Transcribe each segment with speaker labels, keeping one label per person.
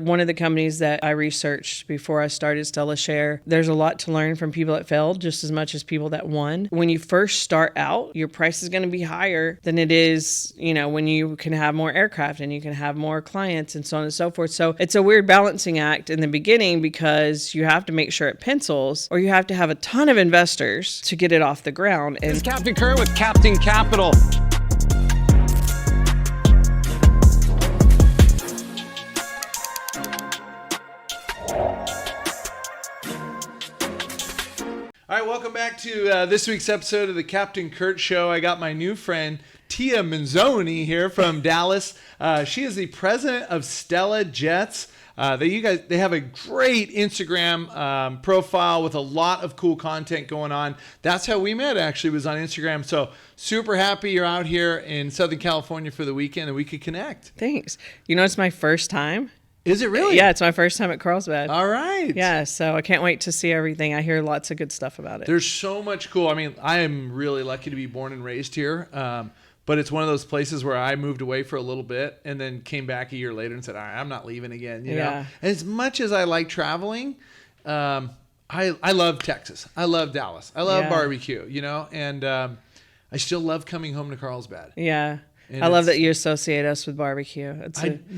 Speaker 1: One of the companies that I researched before I started Stella Share, there's a lot to learn from people that failed just as much as people that won. When you first start out, your price is going to be higher than it is, when you can have more aircraft and you can have more clients and so on and so forth. So it's a weird balancing act in the beginning because you have to make sure it pencils, or you have to have a ton of investors to get it off the ground.
Speaker 2: This is Captain Curt with Captain Capital.
Speaker 3: All right, welcome back to this week's episode of the Captain Curt Show. I got my new friend, Tia Minzoni, here from Dallas. She is the president of Stella Jets. They have a great Instagram profile with a lot of cool content going on. That's how we met, actually, was on Instagram. So super happy you're out here in Southern California for the weekend and we could connect.
Speaker 1: Thanks. It's my first time.
Speaker 3: Is it really?
Speaker 1: Yeah, it's my first time at Carlsbad.
Speaker 3: All right.
Speaker 1: Yeah, so I can't wait to see everything. I hear lots of good stuff about it.
Speaker 3: There's so much cool. I mean, I am really lucky to be born and raised here. But it's one of those places where I moved away for a little bit and then came back a year later and said, all right, I'm not leaving again. You know? And as much as I like traveling, I love Texas. I love Dallas. I love barbecue, and I still love coming home to Carlsbad.
Speaker 1: Yeah. And I love that you associate us with barbecue.
Speaker 3: I think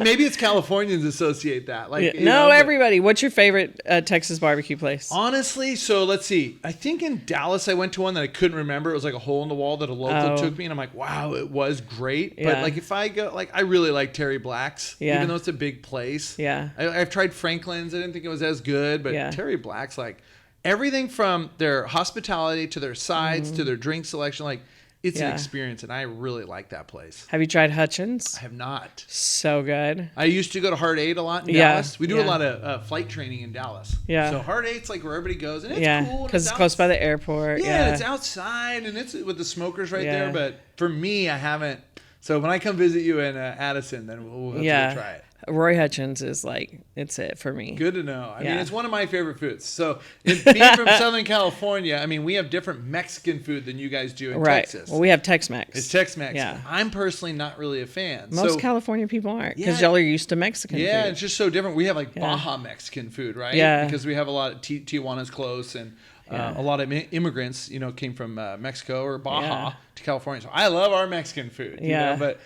Speaker 3: maybe it's Californians associate that.
Speaker 1: Everybody. What's your favorite Texas barbecue place?
Speaker 3: Honestly, so let's see. I think in Dallas I went to one that I couldn't remember. It was like a hole in the wall that a local took me, and I'm like, wow, it was great.
Speaker 1: Yeah.
Speaker 3: But if I go, I really like Terry Black's, even though it's a big place.
Speaker 1: Yeah.
Speaker 3: I've tried Franklin's. I didn't think it was as good, but Terry Black's, everything from their hospitality to their sides to their drink selection, it's an experience, and I really like that place.
Speaker 1: Have you tried Hutchins?
Speaker 3: I have not.
Speaker 1: So good.
Speaker 3: I used to go to Heart 8 a lot in Dallas. We do a lot of flight training in Dallas. Yeah. So Heart 8's where everybody goes, and it's cool.
Speaker 1: Because it's close by the airport.
Speaker 3: Yeah, it's outside, and it's with the smokers right there. But for me, I haven't. So when I come visit you in Addison, then we'll have to try it.
Speaker 1: Roy Hutchins is it's it for me.
Speaker 3: Good to know. I mean, it's one of my favorite foods. So being from Southern California, I mean, we have different Mexican food than you guys do in Texas.
Speaker 1: Well, we have Tex-Mex.
Speaker 3: It's Tex-Mex.
Speaker 1: Yeah.
Speaker 3: I'm personally not really a fan.
Speaker 1: Most California people aren't because y'all are used to Mexican food.
Speaker 3: Yeah, it's just so different. We have Baja Mexican food, right?
Speaker 1: Yeah.
Speaker 3: Because we have a lot of Tijuana's close, and a lot of immigrants, came from Mexico or Baja to California. So I love our Mexican food. But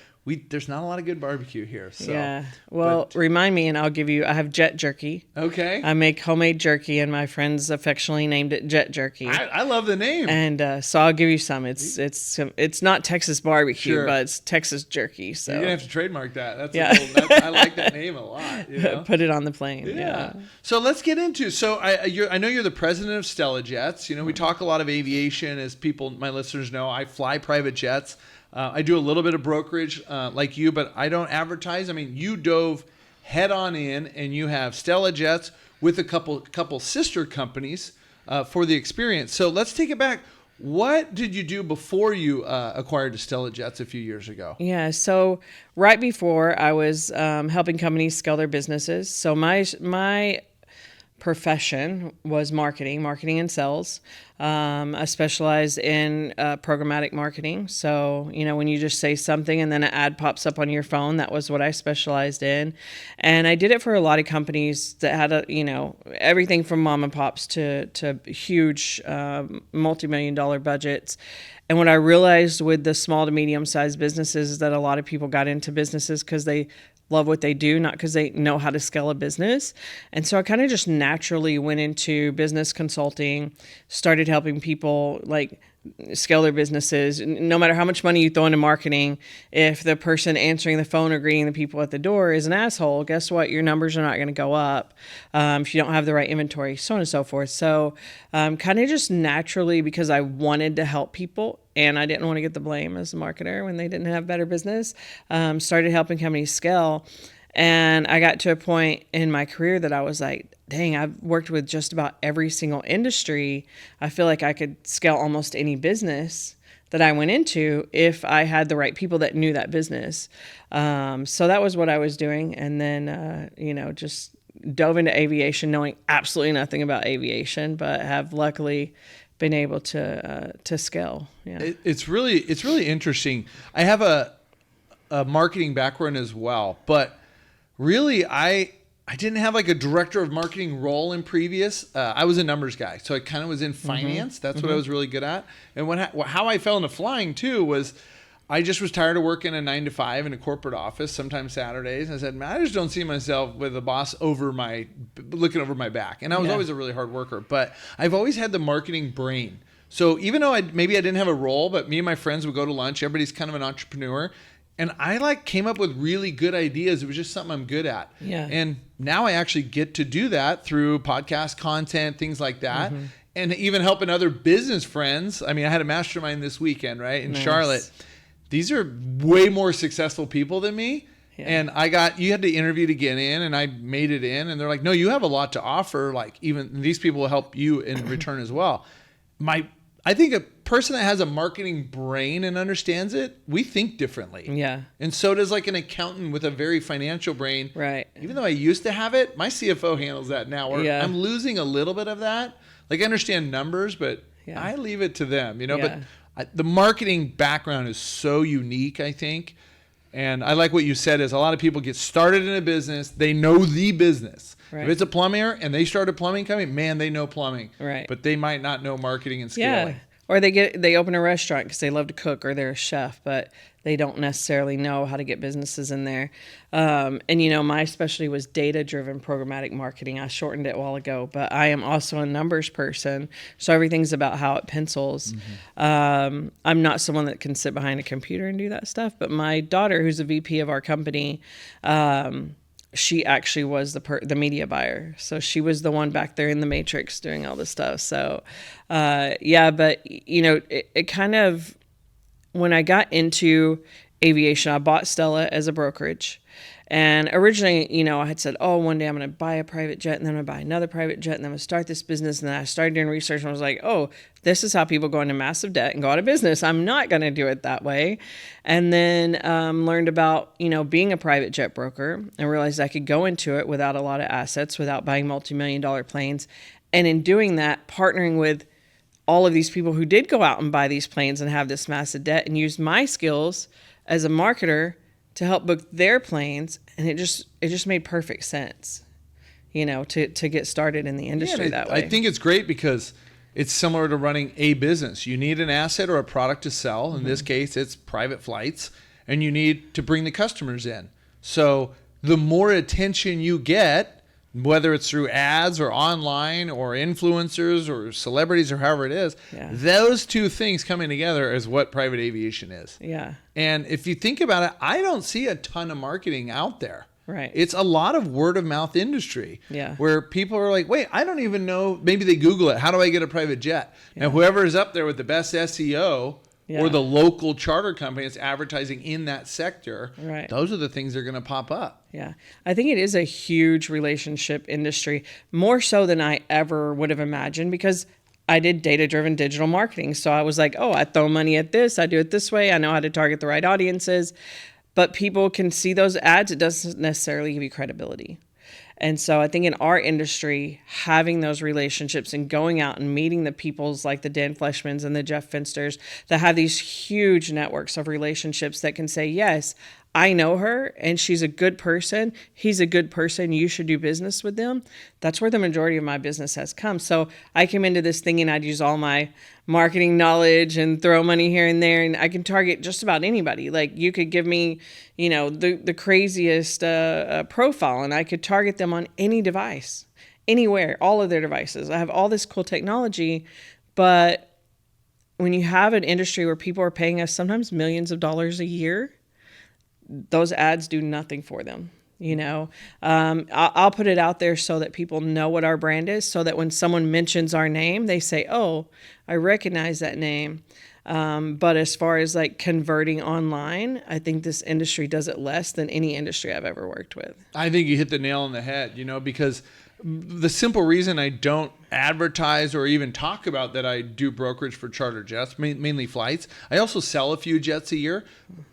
Speaker 3: there's not a lot of good barbecue here. So.
Speaker 1: Yeah. Well, remind me, and I'll give you. I have jet jerky.
Speaker 3: Okay.
Speaker 1: I make homemade jerky, and my friends affectionately named it jet jerky.
Speaker 3: I love the name.
Speaker 1: And so I'll give you some. It's not Texas barbecue, but it's Texas jerky. So
Speaker 3: you're gonna have to trademark that. I like that name a lot.
Speaker 1: Put it on the plane.
Speaker 3: Yeah. So let's get into. So I know you're the president of Stella Jets. We talk a lot of aviation, as my listeners know. I fly private jets. I do a little bit of brokerage like you, but I don't advertise. I mean, you dove head on in, and you have Stella Jets with a couple sister companies for the experience. So let's take it back. What did you do before you acquired Stella Jets a few years ago?
Speaker 1: Yeah, so right before I was helping companies scale their businesses. So my profession was marketing and sales. I specialized in programmatic marketing. So, when you just say something and then an ad pops up on your phone, that was what I specialized in. And I did it for a lot of companies that had, everything from mom and pops to huge multi-million-dollar budgets. And what I realized with the small to medium-sized businesses is that a lot of people got into businesses because they love what they do, not because they know how to scale a business. And so I kind of just naturally went into business consulting, started helping people scale their businesses. No matter how much money you throw into marketing, if the person answering the phone or greeting the people at the door is an asshole, guess what? Your numbers are not going to go up if you don't have the right inventory, so on and so forth. So kind of just naturally, because I wanted to help people and I didn't want to get the blame as a marketer when they didn't have better business, started helping companies scale. And I got to a point in my career that I was like, dang, I've worked with just about every single industry. I feel like I could scale almost any business that I went into if I had the right people that knew that business. So that was what I was doing. And then, just dove into aviation, knowing absolutely nothing about aviation, but have luckily been able to scale. Yeah.
Speaker 3: It's really interesting. I have a marketing background as well, but really, I didn't have like a director of marketing role in previous. I was a numbers guy, so I kind of was in finance. That's what I was really good at. And how I fell into flying too was I just was tired of working a 9 to 5 in a corporate office, sometimes Saturdays. And I said, man, I just don't see myself with a boss looking over my back. And I was always a really hard worker, but I've always had the marketing brain. So even though maybe I didn't have a role, but me and my friends would go to lunch. Everybody's kind of an entrepreneur. And I came up with really good ideas. It was just something I'm good at.
Speaker 1: Yeah.
Speaker 3: And now I actually get to do that through podcast content, things like that. And even helping other business friends. I mean, I had a mastermind this weekend, right? In Charlotte. These are way more successful people than me. Yeah. And you had to interview to get in, and I made it in. And they're like, no, you have a lot to offer. Like, even these people will help you in return as well. I think a person that has a marketing brain and understands it, we think differently.
Speaker 1: Yeah.
Speaker 3: And so does like an accountant with a very financial brain.
Speaker 1: Right.
Speaker 3: Even though I used to have it, my CFO handles that now. I'm losing a little bit of that. Like, I understand numbers, but I leave it to them, But the marketing background is so unique, I think. And I like what you said is a lot of people get started in a business. They know the business. Right. If it's a plumber and they start a plumbing company, man, they know plumbing.
Speaker 1: Right.
Speaker 3: But they might not know marketing and scaling.
Speaker 1: Yeah. Or they open a restaurant because they love to cook, or they're a chef, but they don't necessarily know how to get businesses in there. And my specialty was data-driven programmatic marketing. I shortened it a while ago, but I am also a numbers person, so everything's about how it pencils. I'm not someone that can sit behind a computer and do that stuff, but my daughter, who's a VP of our company, she actually was the media buyer. So she was the one back there in the matrix doing all this stuff. So, but it kind of, when I got into aviation, I bought Stella as a brokerage. And originally, I had said, one day I'm going to buy a private jet, and then I'm going to buy another private jet, and then I'm going to start this business. And then I started doing research, and I was like, this is how people go into massive debt and go out of business. I'm not going to do it that way. And then learned about, being a private jet broker, and realized I could go into it without a lot of assets, without buying multi-million-dollar planes. And in doing that, partnering with all of these people who did go out and buy these planes and have this massive debt, and used my skills as a marketer to help book their planes. And it just made perfect sense, to get started in the industry that way.
Speaker 3: I think it's great because it's similar to running a business. You need an asset or a product to sell. In this case, it's private flights, and you need to bring the customers in. So the more attention you get, whether it's through ads or online or influencers or celebrities or however it is, those two things coming together is what private aviation is.
Speaker 1: Yeah.
Speaker 3: And if you think about it, I don't see a ton of marketing out there.
Speaker 1: Right.
Speaker 3: It's a lot of word of mouth industry.
Speaker 1: Yeah.
Speaker 3: Where people are like, wait, I don't even know. Maybe they Google it. How do I get a private jet? Yeah. And whoever is up there with the best SEO or the local charter company that's advertising in that sector, those are the things that are going to pop up.
Speaker 1: Yeah. I think it is a huge relationship industry, more so than I ever would have imagined, because I did data-driven digital marketing. So I was like, I throw money at this. I do it this way. I know how to target the right audiences. But people can see those ads. It doesn't necessarily give you credibility. And so I think in our industry, having those relationships and going out and meeting the peoples like the Dan Fleshmans and the Jeff Finsters that have these huge networks of relationships that can say, yes, I know her and she's a good person. He's a good person. You should do business with them. That's where the majority of my business has come. So I came into this thinking I'd use all my marketing knowledge and throw money here and there, and I can target just about anybody. Like, you could give me, the craziest profile, and I could target them on any device, anywhere, all of their devices. I have all this cool technology, but when you have an industry where people are paying us sometimes millions of dollars a year, those ads do nothing for them. I'll put it out there so that people know what our brand is, so that when someone mentions our name, they say, I recognize that name. But as far as like converting online, I think this industry does it less than any industry I've ever worked with.
Speaker 3: I think you hit the nail on the head, because the simple reason I don't advertise or even talk about that I do brokerage for charter jets, mainly flights. I also sell a few jets a year.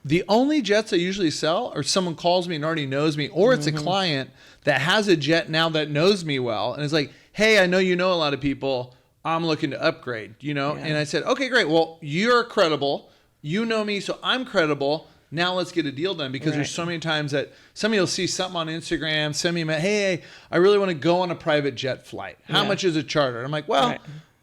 Speaker 3: The only jets I usually sell are someone calls me and already knows me, or it's a client that has a jet now that knows me well. And it's like, hey, I know you know a lot of people. I'm looking to upgrade, And I said, okay, great. Well, you're credible. You know me, so I'm credible. Now let's get a deal done, because there's so many times that somebody will see something on Instagram, send me a, hey, I really want to go on a private jet flight. How much is a charter? I'm like, well,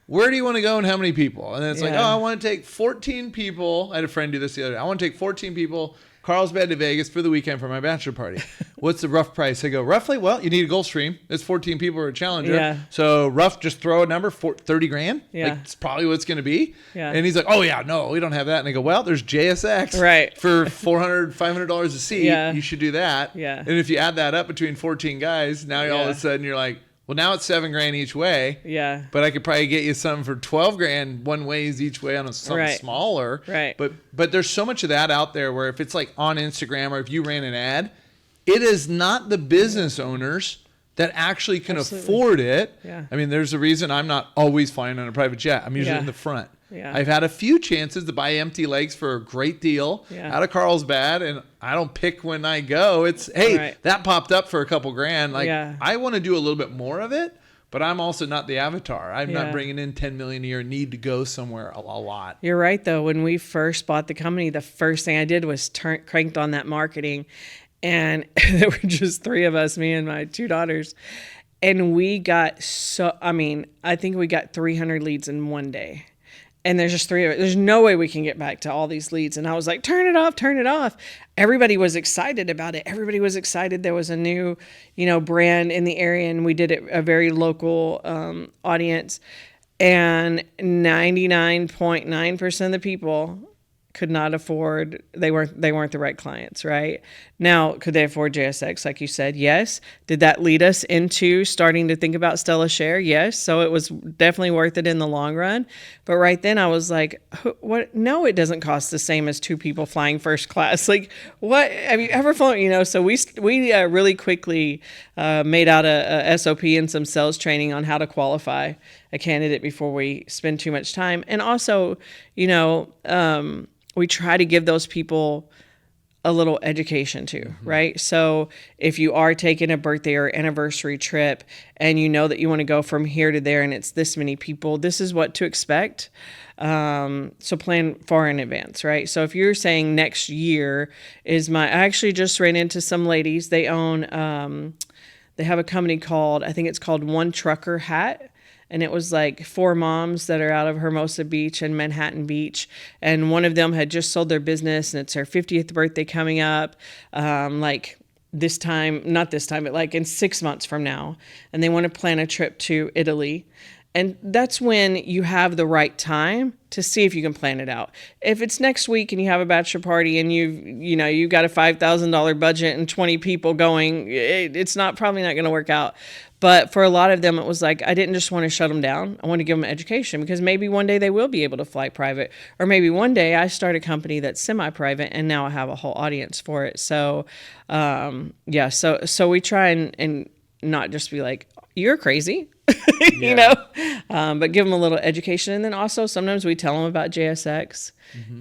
Speaker 3: where do you want to go and how many people? And then it's like, I want to take 14 people. I had a friend do this the other day. I want to take 14 people, Carlsbad to Vegas for the weekend for my bachelor party. What's the rough price? I go, roughly, well, you need a Gulfstream. It's 14 people or a Challenger. Yeah. So rough, just throw a number, 30 grand. Yeah. Like, it's probably what it's going to be. Yeah. And he's like, oh, yeah, no, we don't have that. And I go, well, there's JSX for $400, $500 a seat. Yeah. You should do that. Yeah. And if you add that up between 14 guys, now all of a sudden you're like, well, now it's $7,000 each way. Yeah. But I could probably get you something for $12,000 one ways each way on something smaller. Right. But there's so much of that out there where if it's like on Instagram or if you ran an ad, it is not the business owners that actually can afford it. Yeah. I mean, there's a reason I'm not always flying on a private jet. I'm usually in the front. Yeah. I've had a few chances to buy empty legs for a great deal out of Carlsbad, and I don't pick when I go. It's, hey, that popped up for a couple grand. Like, I want to do a little bit more of it, but I'm also not the avatar. I'm not bringing in $10 million a year and need to go somewhere a lot.
Speaker 1: You're right, though. When we first bought the company, the first thing I did was cranked on that marketing, and there were just three of us, me and my two daughters, and we got I think we got 300 leads in one day. And there's just three of it. There's no way we can get back to all these leads. And I was like, turn it off, turn it off. Everybody was excited about it. Everybody was excited. There was a new, brand in the area, and we did it a very local audience. And 99.9% of the people could not afford, they weren't the right clients, right? Now, could they afford JSX, like you said? Yes. Did that lead us into starting to think about Stella Share? Yes. So it was definitely worth it in the long run. But right then I was like, what? No, it doesn't cost the same as two people flying first class. Like, what? Have you ever flown, so we really quickly made out a SOP and some sales training on how to qualify a candidate before we spend too much time. And also, we try to give those people a little education too, right? So if you are taking a birthday or anniversary trip and you know that you want to go from here to there and it's this many people, this is what to expect. So plan far in advance, right? So if you're saying next year I actually just ran into some ladies. They own, they have a company I think it's called One Trucker Hat. And it was like 4 moms that are out of Hermosa Beach and Manhattan Beach. And one of them had just sold their business, and it's her 50th birthday coming up, like this time, not this time, but like in 6 months from now. And they want to plan a trip to Italy. And that's when you have the right time to see if you can plan it out. If it's next week and you have a bachelor party and you've got a $5,000 budget and 20 people going, it's probably not going to work out. But for a lot of them, it was like, I didn't just want to shut them down. I want to give them education, because maybe one day they will be able to fly private. Or maybe one day I start a company that's semi-private and now I have a whole audience for it. So, so we try and not just be like, you're crazy, but give them a little education. And then also sometimes we tell them about JSX,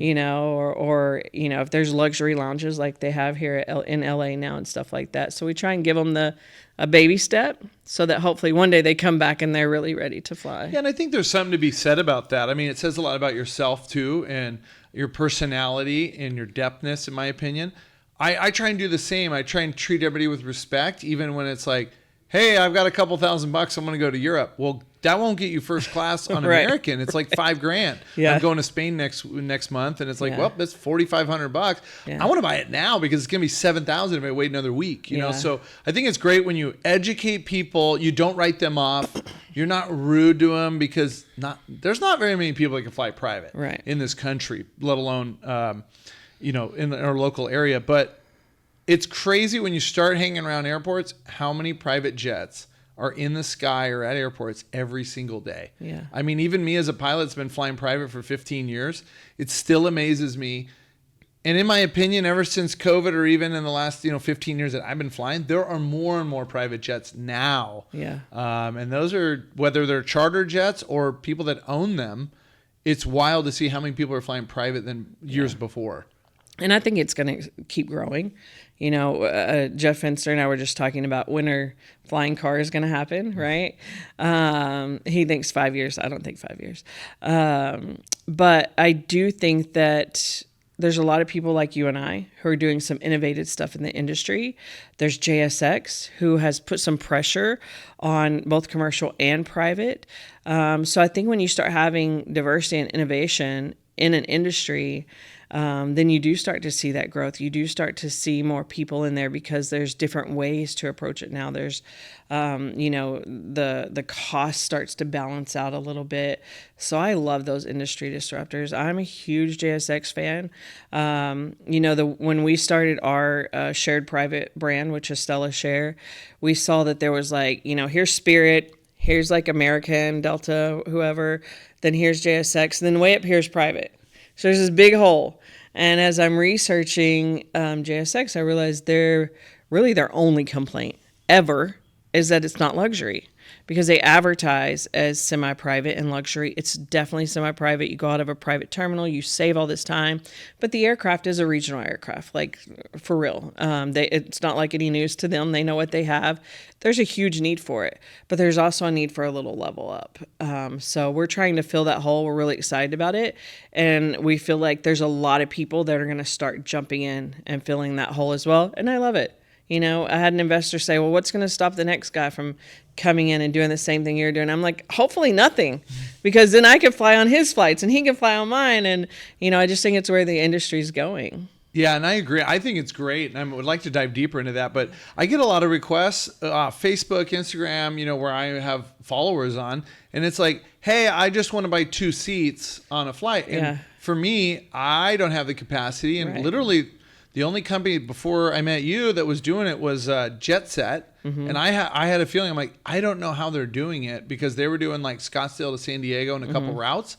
Speaker 1: or if there's luxury lounges like they have here in LA now and stuff like that. So we try and give them a baby step so that hopefully one day they come back and they're really ready to fly.
Speaker 3: Yeah, and I think there's something to be said about that. I mean, it says a lot about yourself too, and your personality and your depthness, in my opinion. I try and do the same. I try and treat everybody with respect, even when it's like, hey, I've got a couple $1,000. I'm going to go to Europe. Well, that won't get you first class on American. It's like $5,000. Yeah. I'm going to Spain next month, and it's like, well, that's $4,500. Yeah. I want to buy it now because it's going to be $7,000 if I wait another week. You know, so I think it's great when you educate people. You don't write them off. You're not rude to them, because there's not very many people that can fly private in this country, let alone in our local area. But it's crazy when you start hanging around airports how many private jets are in the sky or at airports every single day. Yeah. I mean, even me as a pilot that's been flying private for 15 years, it still amazes me. And in my opinion, ever since COVID, or even in the last 15 years that I've been flying, there are more and more private jets now. Yeah. And those are, whether they're charter jets or people that own them, it's wild to see how many people are flying private than years before.
Speaker 1: And I think it's going to keep growing. Jeff Fenster and I were just talking about when are flying cars going to happen, right? He thinks 5 years. I don't think 5 years. But I do think that there's a lot of people like you and I who are doing some innovative stuff in the industry. There's JSX, who has put some pressure on both commercial and private. So I think when you start having diversity and innovation in an industry, then you do start to see that growth. You do start to see more people in there because there's different ways to approach it now. There's, the cost starts to balance out a little bit. So I love those industry disruptors. I'm a huge JSX fan. When we started our shared private brand, which is Stella Share, we saw that there was here's Spirit, here's like American, Delta, whoever, then here's JSX, and then way up here is private. So there's this big hole. And as I'm researching JSX, I realized their only complaint ever is that it's not luxury, because they advertise as semi-private and luxury. It's definitely semi-private. You go out of a private terminal, you save all this time, but the aircraft is a regional aircraft, like for real. It's not like any news to them. They know what they have. There's a huge need for it, but there's also a need for a little level up. So we're trying to fill that hole. We're really excited about it. And we feel like there's a lot of people that are going to start jumping in and filling that hole as well. And I love it. I had an investor say, well, what's going to stop the next guy from coming in and doing the same thing you're doing? I'm like, hopefully nothing, because then I can fly on his flights and he can fly on mine. And, I just think it's where the industry's going.
Speaker 3: Yeah, and I agree. I think it's great, and I would like to dive deeper into that. But I get a lot of requests, Facebook, Instagram, where I have followers on, and it's like, hey, I just want to buy 2 seats on a flight. And for me, I don't have the capacity, and literally the only company before I met you that was doing it was Jet Set. Mm-hmm. And I had a feeling, I'm like, I don't know how they're doing it, because they were doing like Scottsdale to San Diego and a couple routes.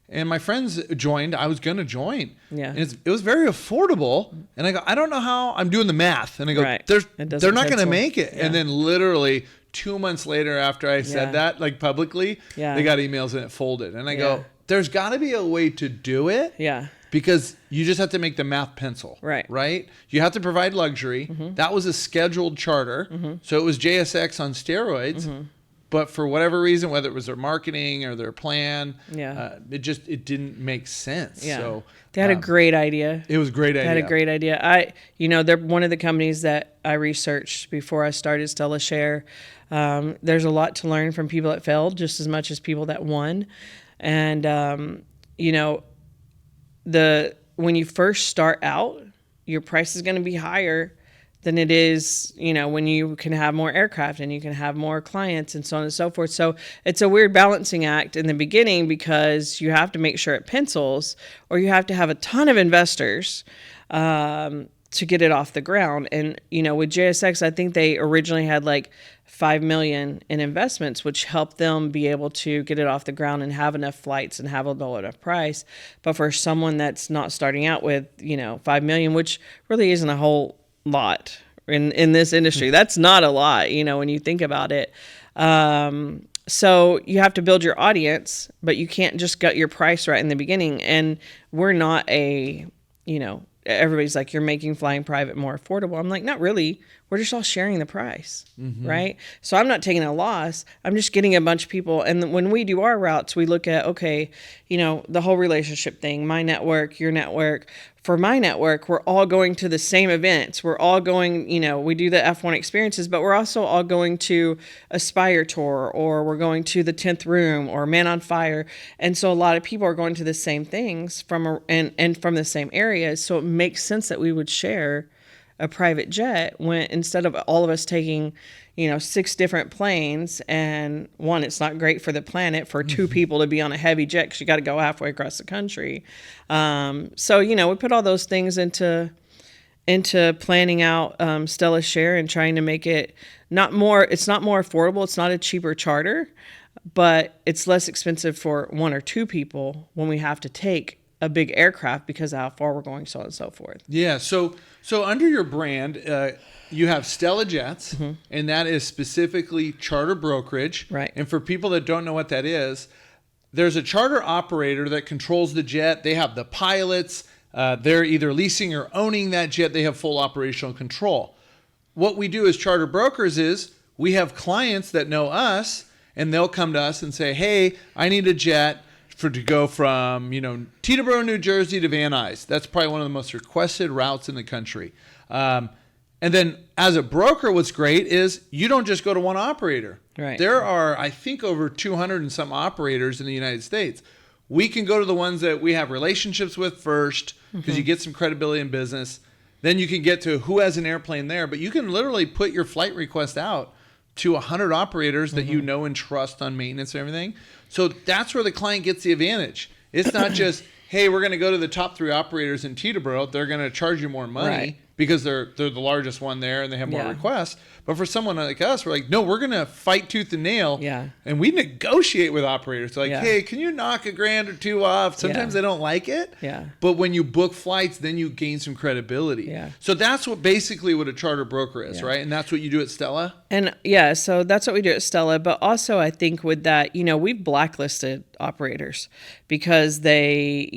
Speaker 3: And my friends joined. I was going to join. Yeah. And it was very affordable. And I go, I don't know how. I'm doing the math. And I go, they're not going to make it. Yeah. And then literally 2 months later, after I said that, like publicly, they got emails and it folded. And I go, there's got to be a way to do it. Yeah. Because you just have to make the math pencil. Right? You have to provide luxury. Mm-hmm. That was a scheduled charter. Mm-hmm. So it was JSX on steroids. Mm-hmm. But for whatever reason, whether it was their marketing or their plan, it didn't make sense. Yeah. So
Speaker 1: they had a great idea.
Speaker 3: It was a great idea.
Speaker 1: They had a great idea. They're one of the companies that I researched before I started Stella Share. There's a lot to learn from people that failed just as much as people that won. And, when you first start out, your price is going to be higher than it is, when you can have more aircraft and you can have more clients and so on and so forth. So it's a weird balancing act in the beginning, because you have to make sure it pencils, or you have to have a ton of investors to get it off the ground. And, with JSX, I think they originally had like $5 million in investments, which helped them be able to get it off the ground and have enough flights and have a low enough price. But for someone that's not starting out with, $5 million, which really isn't a whole lot in this industry, that's not a lot, when you think about it. So you have to build your audience, but you can't just get your price right in the beginning. And we're not everybody's like, you're making flying private more affordable. I'm like, not really. We're just all sharing the price, right? So I'm not taking a loss. I'm just getting a bunch of people. And when we do our routes, we look at, the whole relationship thing, my network, your network. For my network, we're all going to the same events. We're all going, we do the F1 experiences, but we're also all going to Aspire Tour, or we're going to the 10th Room or Man on Fire. And so a lot of people are going to the same things from from the same areas. So it makes sense that we would share a private jet, when instead of all of us taking 6 different planes. And one, it's not great for the planet for 2 people to be on a heavy jet, because you got to go halfway across the country. So we put all those things into planning out Stella Share and trying to make it it's not more affordable. It's not a cheaper charter, but it's less expensive for 1 or 2 people when we have to take a big aircraft because of how far we're going, so on and so forth.
Speaker 3: Yeah. So under your brand, you have Stella Jets, and that is specifically charter brokerage.
Speaker 1: Right.
Speaker 3: And for people that don't know what that is, there's a charter operator that controls the jet. They have the pilots. They're either leasing or owning that jet. They have full operational control. What we do as charter brokers is we have clients that know us, and they'll come to us and say, hey, I need a jet to go from, Teterboro, New Jersey to Van Nuys. That's probably one of the most requested routes in the country. And then as a broker, what's great is you don't just go to one operator.
Speaker 1: Right.
Speaker 3: There are, I think, over 200 and some operators in the United States. We can go to the ones that we have relationships with first because you get some credibility in business. Then you can get to who has an airplane there. But you can literally put your flight request out to 100 operators that you know and trust on maintenance and everything. So that's where the client gets the advantage. It's not just, hey, we're going to go to the top 3 operators in Teterboro. They're going to charge you more money because they're the largest one there and they have more requests. But for someone like us, we're like, no, we're going to fight tooth and nail.
Speaker 1: Yeah.
Speaker 3: And we negotiate with operators. They're like, hey, can you knock $1,000 or $2,000 off? Sometimes they don't like it.
Speaker 1: Yeah.
Speaker 3: But when you book flights, then you gain some credibility.
Speaker 1: Yeah.
Speaker 3: So that's basically what a charter broker is, right? And that's what you do at Stella?
Speaker 1: And so that's what we do at Stella. But also I think with that, we've blacklisted operators because they,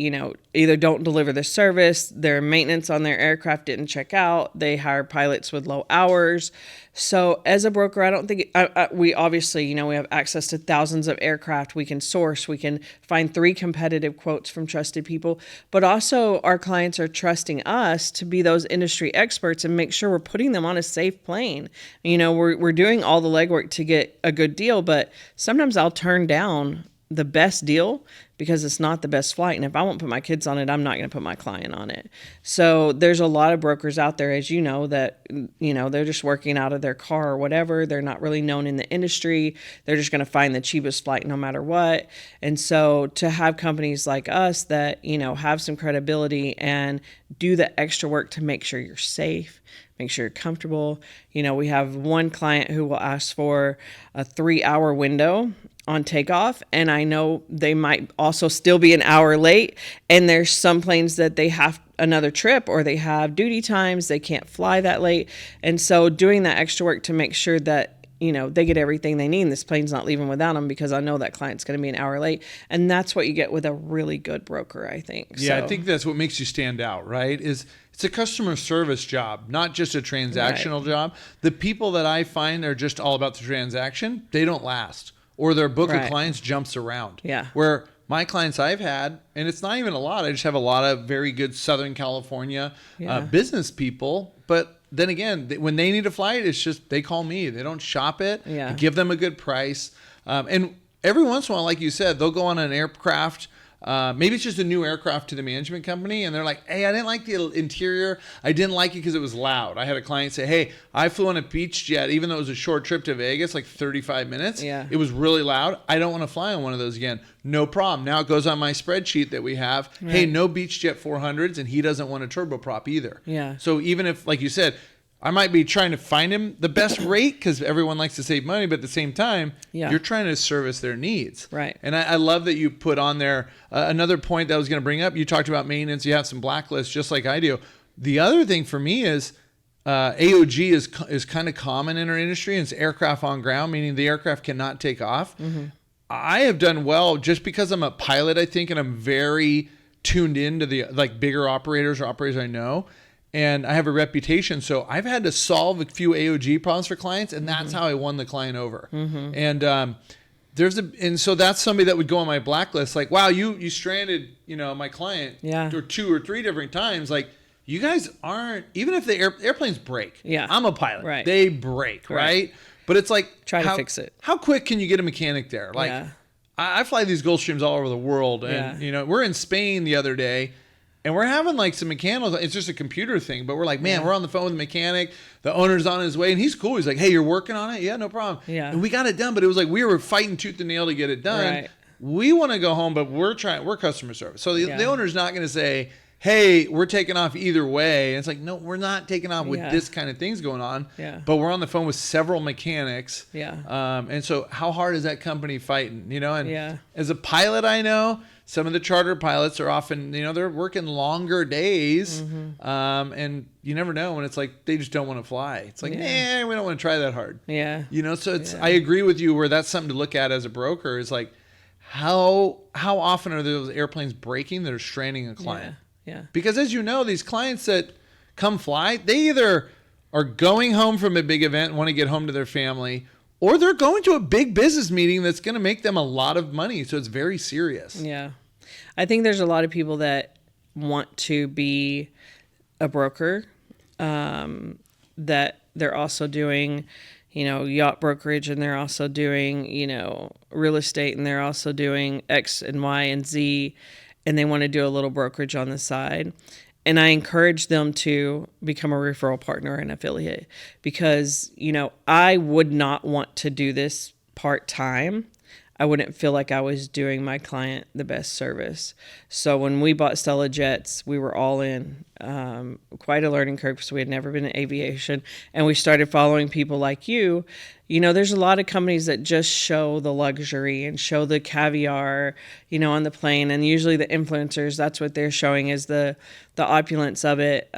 Speaker 1: either don't deliver the service, their maintenance on their aircraft didn't check out, they hire pilots with low hours. So as a broker, I don't think we obviously, we have access to thousands of aircraft. We can source, we can find 3 competitive quotes from trusted people, but also our clients are trusting us to be those industry experts and make sure we're putting them on a safe plane. We're doing all the legwork to get a good deal, but sometimes I'll turn down the best deal because it's not the best flight. And if I won't put my kids on it, I'm not going to put my client on it. So there's a lot of brokers out there, as you know, that, they're just working out of their car or whatever. They're not really known in the industry. They're just going to find the cheapest flight no matter what. And so to have companies like us that, have some credibility and do the extra work to make sure you're safe, make sure you're comfortable. We have one client who will ask for a 3-hour window on takeoff, and I know they might also still be an hour late, and there's some planes that they have another trip or they have duty times, they can't fly that late. And so doing that extra work to make sure that they get everything they need and this plane's not leaving without them, because I know that client's going to be an hour late. And that's what you get with a really good broker, I think.
Speaker 3: Yeah, I think that's what makes you stand out, right? It's a customer service job, not just a transactional job. The people that I find are just all about the transaction, they don't last. Or their book of clients jumps around.
Speaker 1: Yeah.
Speaker 3: Where my clients I've had, and it's not even a lot, I just have a lot of very good Southern California business people. But then again, when they need a flight, it's just they call me. They don't shop it.
Speaker 1: Yeah.
Speaker 3: I give them a good price. And every once in a while, like you said, they'll go on an aircraft. Maybe it's just a new aircraft to the management company, and they're like, hey, I didn't like the interior. I didn't like it because it was loud. I had a client say, hey, I flew on a beach jet, even though it was a short trip to Vegas, like 35 minutes.
Speaker 1: Yeah.
Speaker 3: It was really loud. I don't want to fly on one of those again. No problem. Now it goes on my spreadsheet that we have. Right. Hey, no beach jet 400s, and he doesn't want a turboprop either.
Speaker 1: Yeah.
Speaker 3: So even if, like you said, I might be trying to find him the best rate because everyone likes to save money, but at the same time, you're trying to service their needs.
Speaker 1: Right.
Speaker 3: And I love that you put on there another point that I was going to bring up. You talked about maintenance. You have some blacklists just like I do. The other thing for me is AOG is kind of common in our industry, and it's aircraft on ground, meaning the aircraft cannot take off. Mm-hmm. I have done well just because I'm a pilot, I think, and I'm very tuned into the bigger operators or operators I know. And I have a reputation, so I've had to solve a few AOG problems for clients, and that's how I won the client over. Mm-hmm. And so that's somebody that would go on my blacklist. Like, wow, you stranded, my client, or 2 or 3 different times. Like, you guys aren't, even if the airplanes break.
Speaker 1: Yeah,
Speaker 3: I'm a pilot.
Speaker 1: Right.
Speaker 3: They break, right? But it's like,
Speaker 1: try to fix it.
Speaker 3: How quick can you get a mechanic there? Like, I fly these Gulfstreams all over the world, and we're in Spain the other day. And we're having like some mechanical, it's just a computer thing, but we're like, man, we're on the phone with the mechanic. The owner's on his way, and he's cool. He's like, hey, you're working on it? Yeah, no problem.
Speaker 1: Yeah.
Speaker 3: And we got it done, but it was like we were fighting tooth and nail to get it done.
Speaker 1: Right.
Speaker 3: We want to go home, but we're customer service. So the owner's not going to say, hey, we're taking off either way. And it's like, no, we're not taking off with this kind of things going on.
Speaker 1: Yeah.
Speaker 3: But we're on the phone with several mechanics.
Speaker 1: Yeah.
Speaker 3: And so how hard is that company fighting? And as a pilot, I know some of the charter pilots are often, they're working longer days. Mm-hmm. And you never know when it's like they just don't want to fly. It's like, we don't want to try that hard.
Speaker 1: Yeah.
Speaker 3: So it's I agree with you where that's something to look at as a broker is like how often are those airplanes breaking that are stranding a client?
Speaker 1: Yeah.
Speaker 3: Because as you know, these clients that come fly, they either are going home from a big event and want to get home to their family, or they're going to a big business meeting that's going to make them a lot of money. So it's very serious.
Speaker 1: Yeah. I think there's a lot of people that want to be a broker, that they're also doing, yacht brokerage, and they're also doing, real estate, and they're also doing X and Y and Z, and they want to do a little brokerage on the side. And I encourage them to become a referral partner and affiliate, because, I would not want to do this part-time. I wouldn't feel like I was doing my client the best service. So when we bought Stella Jets, we were all in. Quite a learning curve, because we had never been in aviation. And we started following people like you. There's a lot of companies that just show the luxury and show the caviar, on the plane. And usually the influencers, that's what they're showing, is the opulence of it.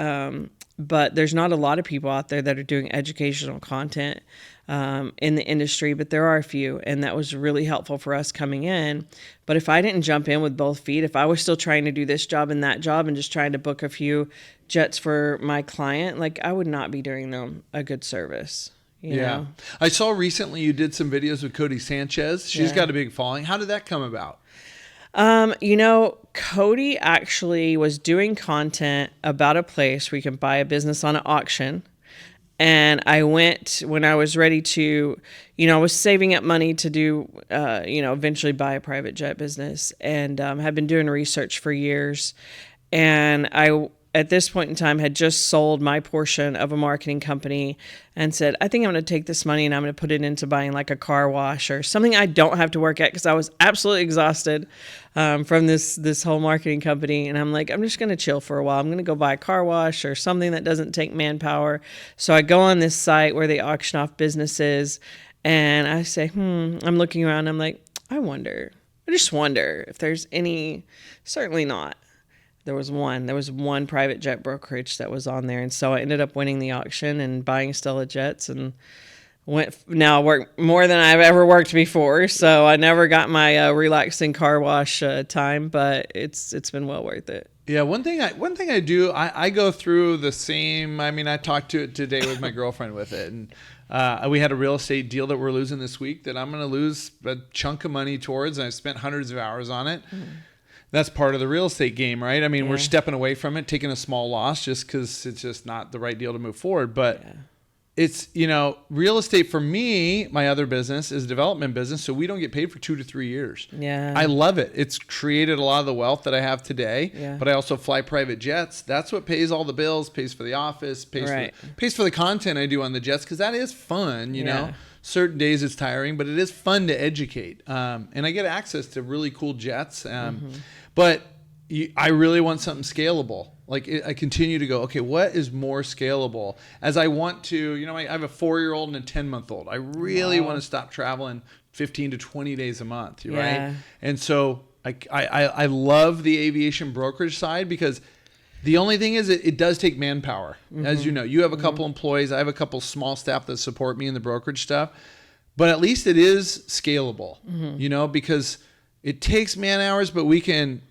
Speaker 1: But there's not a lot of people out there that are doing educational content in the industry, but there are a few, and that was really helpful for us coming in. But if I didn't jump in with both feet, if I was still trying to do this job and that job and just trying to book a few jets for my client, like, I would not be doing them a good service. You know?
Speaker 3: I saw recently you did some videos with Cody Sanchez. She's got a big following. How did that come about?
Speaker 1: Cody actually was doing content about a place where you can buy a business on an auction. And I went when I was ready to, I was saving up money to do, eventually buy a private jet business, and had been doing research for years. And I, at this point in time, had just sold my portion of a marketing company and said, I think I'm going to take this money and I'm going to put it into buying like a car wash or something I don't have to work at, because I was absolutely exhausted from this whole marketing company. And I'm like, I'm just going to chill for a while. I'm going to go buy a car wash or something that doesn't take manpower. So I go on this site where they auction off businesses, and I say, I'm looking around. I'm like, I just wonder if there's any. Certainly not. There was one private jet brokerage that was on there. And so I ended up winning the auction and buying Stella Jets, and now work more than I've ever worked before. So I never got my relaxing car wash time, but it's been well worth it.
Speaker 3: Yeah, one thing I do, I go through the same. I mean, I talked to it today with my girlfriend with it, and we had a real estate deal that we're losing this week that I'm going to lose a chunk of money towards, and I spent hundreds of hours on it. That's part of the real estate game, right? I mean, we're stepping away from it, taking a small loss just because it's just not the right deal to move forward. But it's, real estate for me, my other business is a development business, so we don't get paid for 2 to 3 years. Yeah. I love it. It's created a lot of the wealth that I have today, but I also fly private jets. That's what pays all the bills, pays for the office, pays for the content I do on the jets, because that is fun, you know. Certain days it's tiring, but it is fun to educate. And I get access to really cool jets. But I really want something scalable. Like, I continue to go, okay, what is more scalable? As I want to, I have a 4-year-old and a 10-month-old. I really want to stop traveling 15 to 20 days a month, right? And so I love the aviation brokerage side, because the only thing is it does take manpower. As you know, you have a couple employees. I have a couple small staff that support me in the brokerage stuff. But at least it is scalable, because it takes man hours, but we can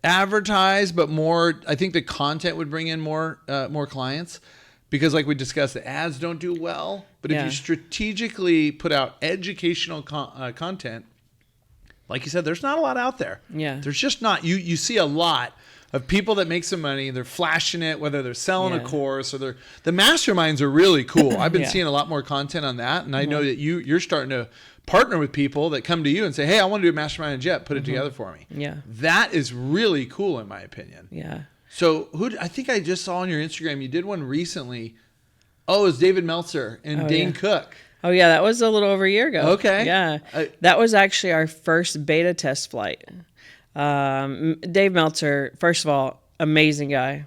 Speaker 3: advertise, but more. I think the content would bring in more clients, because like we discussed, the ads don't do well. But if you strategically put out educational content, like you said, there's not a lot out there. There's just not. You see a lot of people that make some money. They're flashing it, whether they're selling a course or the masterminds are really cool. I've been seeing a lot more content on that, and I know that you're starting to partner with people that come to you and say, hey, I want to do a mastermind and jet, put it together for me. That is really cool, in my opinion. So I think I just saw on your Instagram, you did one recently. Oh, it was David Meltzer and Dane Cook.
Speaker 1: Oh, yeah, that was a little over a year ago.
Speaker 3: Okay.
Speaker 1: Yeah. That was actually our first beta test flight. Dave Meltzer, first of all, amazing guy,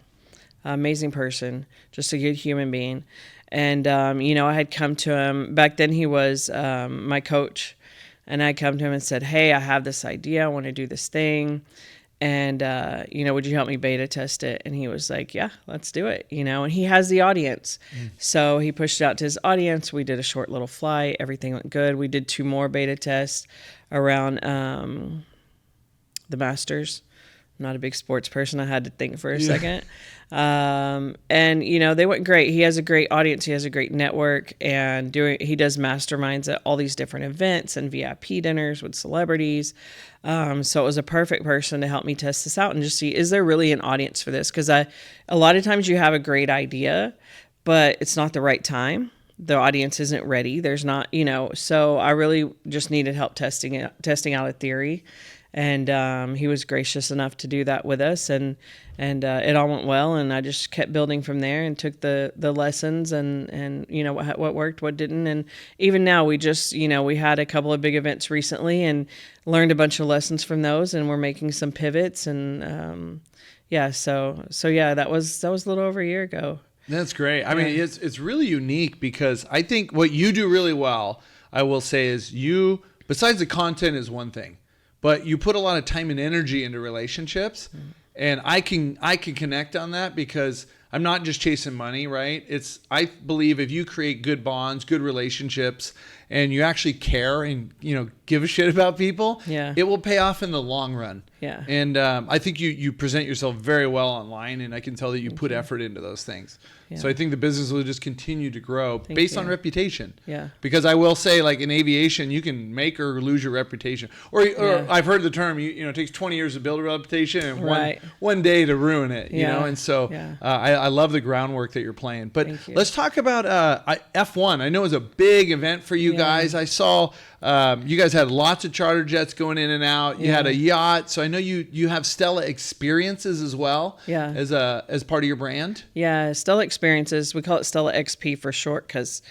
Speaker 1: amazing person, just a good human being. And, I had come to him. Back then he was my coach. And I come to him and said, hey, I have this idea. I want to do this thing. And, would you help me beta test it? And he was like, yeah, let's do it. And he has the audience. So he pushed it out to his audience. We did a short little flight. Everything went good. We did 2 more beta tests around the Masters. not a big sports person. I had to think for a second. And they went great. He has a great audience. He has a great network, and he does masterminds at all these different events and VIP dinners with celebrities. So it was a perfect person to help me test this out and just see, is there really an audience for this? Because a lot of times you have a great idea, but it's not the right time. The audience isn't ready. There's not, so I really just needed help testing out a theory. And he was gracious enough to do that with us, and it all went well. And I just kept building from there and took the lessons and what worked, what didn't. And even now, we just we had a couple of big events recently and learned a bunch of lessons from those, and we're making some pivots. And so that was a little over a year ago.
Speaker 3: That's great. I mean, it's really unique, because I think what you do really well, I will say, is besides the content is one thing, but you put a lot of time and energy into relationships. And I can connect on that, because I'm not just chasing money, right? I believe if you create good bonds, good relationships, and you actually care and give a shit about people, it will pay off in the long run.
Speaker 1: Yeah.
Speaker 3: And I think you present yourself very well online, and I can tell that you put effort into those things. Yeah. So I think the business will just continue to grow based on reputation. Yeah. Because I will say, like in aviation, you can make or lose your reputation. Or I've heard the term, it takes 20 years to build a reputation and one day to ruin it. You know. And so I love the groundwork that you're playing. But let's talk about F1. I know it was a big event for you guys. I saw you guys had lots of charter jets going in and out. You had a yacht. So I know you have Stella Experiences as well. Yeah. As part of your brand.
Speaker 1: Yeah, Stella Experiences. We call it Stella XP for short, because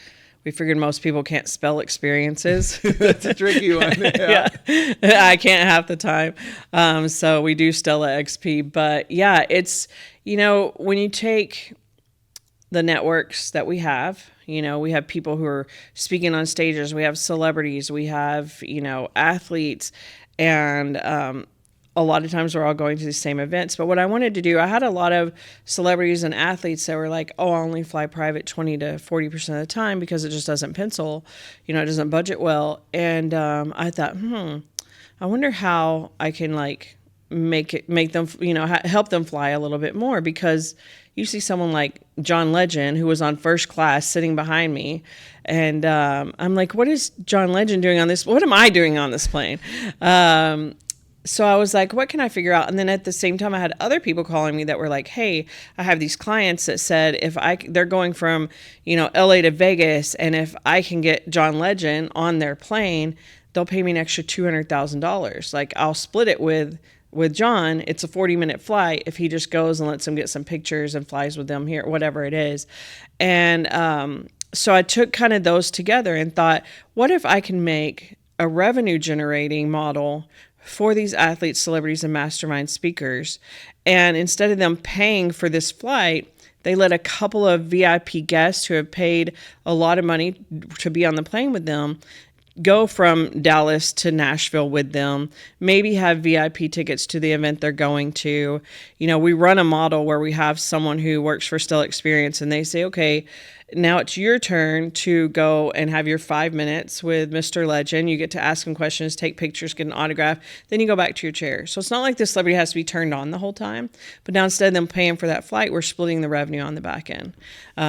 Speaker 1: we figured most people can't spell experiences.
Speaker 3: That's a tricky one.
Speaker 1: Yeah. I can't half the time. So we do Stella XP. But yeah, it's, when you take the networks that we have, we have people who are speaking on stages, we have celebrities, we have, athletes, and a lot of times we're all going to the same events. But what I wanted to do, I had a lot of celebrities and athletes that were like, I only fly private 20 to 40% of the time because it just doesn't pencil, it doesn't budget well. And I thought, I wonder how I can make them, help them fly a little bit more, because you see someone like John Legend, who was on first class sitting behind me, and I'm like, what is John Legend doing on this? What am I doing on this plane? So I was like, what can I figure out? And then at the same time, I had other people calling me that were like, hey, I have these clients that said they're going from, LA to Vegas, and if I can get John Legend on their plane, they'll pay me an extra $200,000. Like, I'll split it with John. It's a 40-minute flight if he just goes and lets them get some pictures and flies with them here, whatever it is. And so I took kind of those together and thought, what if I can make a revenue generating model for these athletes, celebrities, and mastermind speakers, and instead of them paying for this flight, they let a couple of VIP guests who have paid a lot of money to be on the plane with them go from Dallas to Nashville with them, maybe have VIP tickets to the event they're going to. We run a model where we have someone who works for Stella Experience, and they say, okay, now it's your turn to go and have your 5 minutes with Mr. Legend. You get to ask him questions, take pictures, get an autograph, then you go back to your chair. So it's not like the celebrity has to be turned on the whole time, but now instead of them paying for that flight, we're splitting the revenue on the back end.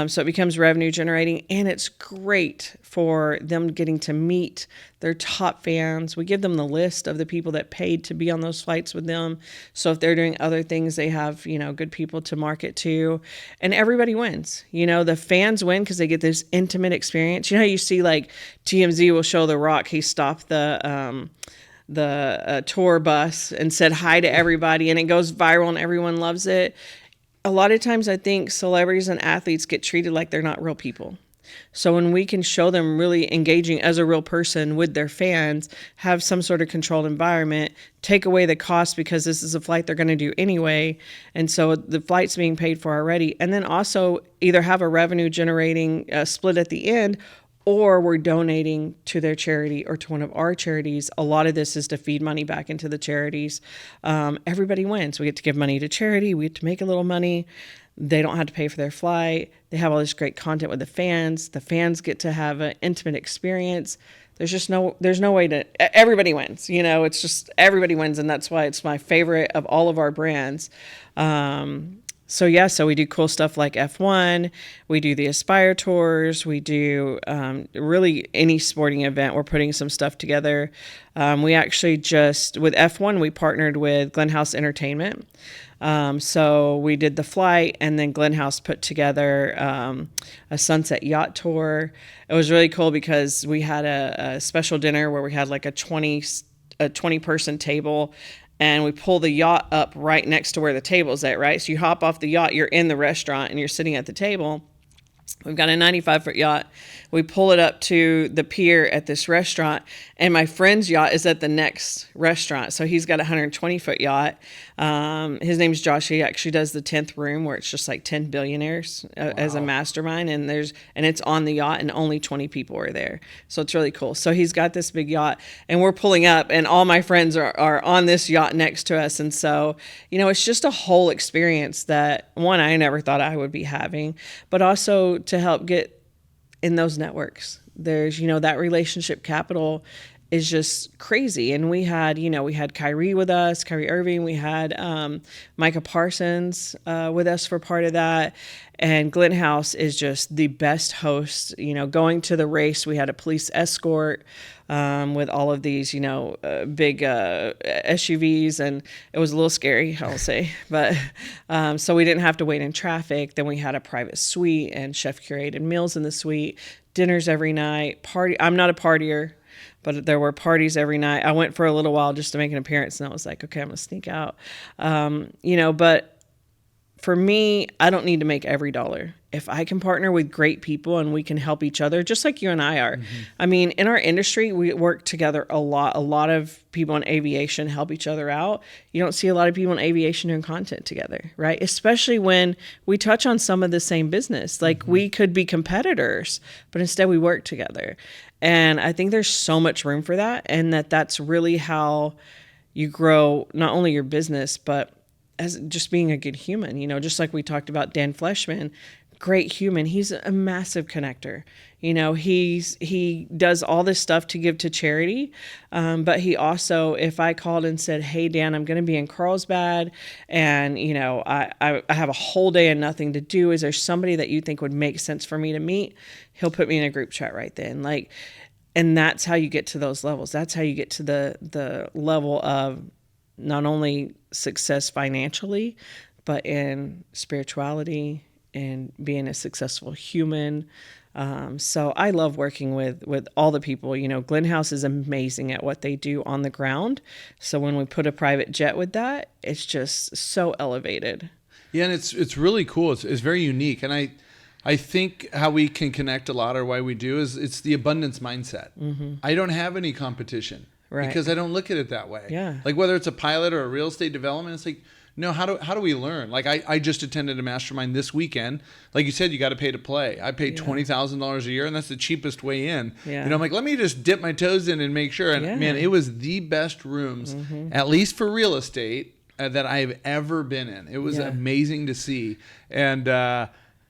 Speaker 1: So it becomes revenue generating, and it's great for them getting to meet their top fans. We give them the list of the people that paid to be on those flights with them. So if they're doing other things, they have, good people to market to, and everybody wins. The fans win because they get this intimate experience. How you see like TMZ will show The Rock, he stopped the tour bus and said hi to everybody, and it goes viral and everyone loves it. A lot of times I think celebrities and athletes get treated like they're not real people. So when we can show them really engaging as a real person with their fans, have some sort of controlled environment, take away the cost because this is a flight they're going to do anyway, and so the flight's being paid for already, and then also either have a revenue generating split at the end, or we're donating to their charity or to one of our charities. A lot of this is to feed money back into the charities. Everybody wins. We get to give money to charity. We get to make a little money. They don't have to pay for their flight. They have all this great content with the fans. The fans get to have an intimate experience. There's no way to, everybody wins, it's just everybody wins. And that's why it's my favorite of all of our brands. So we do cool stuff like F1. We do the Aspire tours. We do really any sporting event. We're putting some stuff together. We actually with F1, we partnered with Glenhouse Entertainment. So we did the flight, and then Glenhouse put together a sunset yacht tour. It was really cool because we had a special dinner where we had like a 20 person table, and we pull the yacht up right next to where the table's at, right? So you hop off the yacht, you're in the restaurant, and you're sitting at the table. We've got a 95-foot yacht. We pull it up to the pier at this restaurant, and my friend's yacht is at the next restaurant. So he's got a 120-foot yacht. His name's Josh. He actually does the 10th room, where it's just like 10 billionaires as a mastermind, and it's on the yacht, and only 20 people are there. So it's really cool. So he's got this big yacht, and we're pulling up, and all my friends are on this yacht next to us. And so, it's just a whole experience that, one, I never thought I would be having, but also to help get in those networks. There's, that relationship capital is just crazy. And we had Kyrie with us, Kyrie Irving. We had Micah Parsons with us for part of that. And Glenhouse is just the best host. Going to the race, we had a police escort with all of these, big SUVs, and it was a little scary, I'll say. But so we didn't have to wait in traffic. Then we had a private suite and chef curated meals in the suite, dinners every night. Party. I'm not a partier, but there were parties every night. I went for a little while just to make an appearance, and I was like, okay, I'm gonna sneak out. But for me, I don't need to make every dollar. If I can partner with great people and we can help each other, just like you and I are. Mm-hmm. I mean, in our industry, we work together a lot. A lot of people in aviation help each other out. You don't see a lot of people in aviation doing content together, right? Especially when we touch on some of the same business. Like we could be competitors, but instead we work together. And I think there's so much room for that, and that's really how you grow not only your business, but as just being a good human, just like we talked about Dan Fleshman, great human. He's a massive connector. He does all this stuff to give to charity. But he also, if I called and said, hey, Dan, I'm going to be in Carlsbad and, I have a whole day and nothing to do. Is there somebody that you think would make sense for me to meet? He'll put me in a group chat right then. And that's how you get to those levels. That's how you get to the level of not only success financially, but in spirituality and being a successful human. So I love working with all the people. Glenhouse is amazing at what they do on the ground. So when we put a private jet with that, it's just so elevated.
Speaker 3: Yeah, and it's really cool. It's very unique. And I think how we can connect a lot, or why we do, is it's the abundance mindset. Mm-hmm. I don't have any competition. Right. Because I don't look at it that way. Yeah. Like whether it's a pilot or a real estate development, it's like, no, how do we learn? Like I just attended a mastermind this weekend. Like you said, you got to pay to play. I paid $20,000 a year, and that's the cheapest way in. Yeah. I'm like, let me just dip my toes in and make sure. And man, it was the best rooms, at least for real estate, that I've ever been in. It was amazing to see. And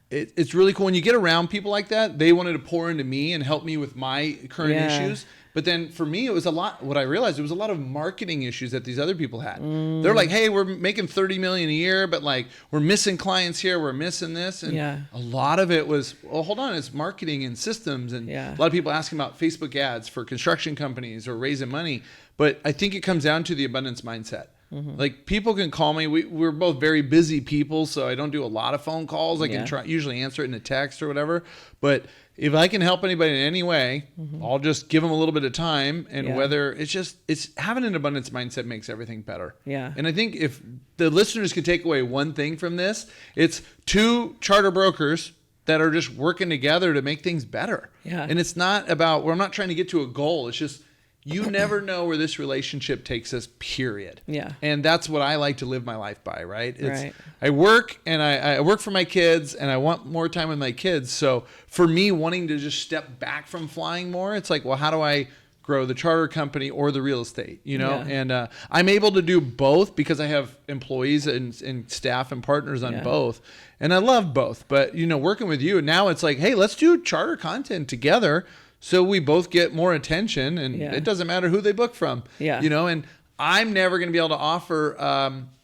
Speaker 3: it's really cool when you get around people like that. They wanted to pour into me and help me with my current issues. But then for me, it was a lot. What I realized, it was a lot of marketing issues that these other people had. They're like, "Hey, we're making $30 million a year, but like we're missing clients here, we're missing this." And a lot of it was, well, hold on, it's marketing and systems, and a lot of people asking about Facebook ads for construction companies or raising money. But I think it comes down to the abundance mindset. Mm-hmm. Like people can call me. We're both very busy people, so I don't do a lot of phone calls. I can usually answer it in a text or whatever. But if I can help anybody in any way, I'll just give them a little bit of time. And whether it's having an abundance mindset makes everything better. Yeah. And I think if the listeners could take away one thing from this, it's 2 charter brokers that are just working together to make things better. Yeah. And it's not about, I'm not trying to get to a goal. It's just You never know where this relationship takes us, period.
Speaker 1: Yeah.
Speaker 3: And that's what I like to live my life by, right?
Speaker 1: Right.
Speaker 3: I work and I work for my kids and I want more time with my kids. So for me, wanting to just step back from flying more, it's like, well, how do I grow the charter company or the real estate, you know?
Speaker 1: Yeah.
Speaker 3: And I'm able to do both because I have employees and staff and partners on both. And I love both. But, you know, working with you, now it's like, hey, let's do charter content together so we both get more attention, and it doesn't matter who they book from.
Speaker 1: Yeah.
Speaker 3: You know, and I'm never going to be able to offer,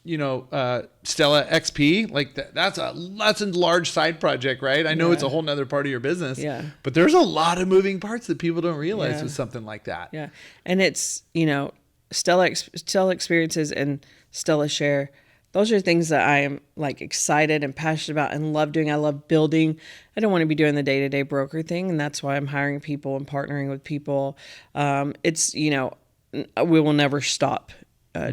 Speaker 3: Stella XP. Like that's a large side project, right? I know it's a whole nother part of your business.
Speaker 1: Yeah.
Speaker 3: But there's a lot of moving parts that people don't realize with something like that.
Speaker 1: Yeah. And it's, you know, Stella Experiences and Stella Share. Those are things that I am like excited and passionate about and love doing. I love building. I don't want to be doing the day-to-day broker thing. And that's why I'm hiring people and partnering with people. It's, you know, we will never stop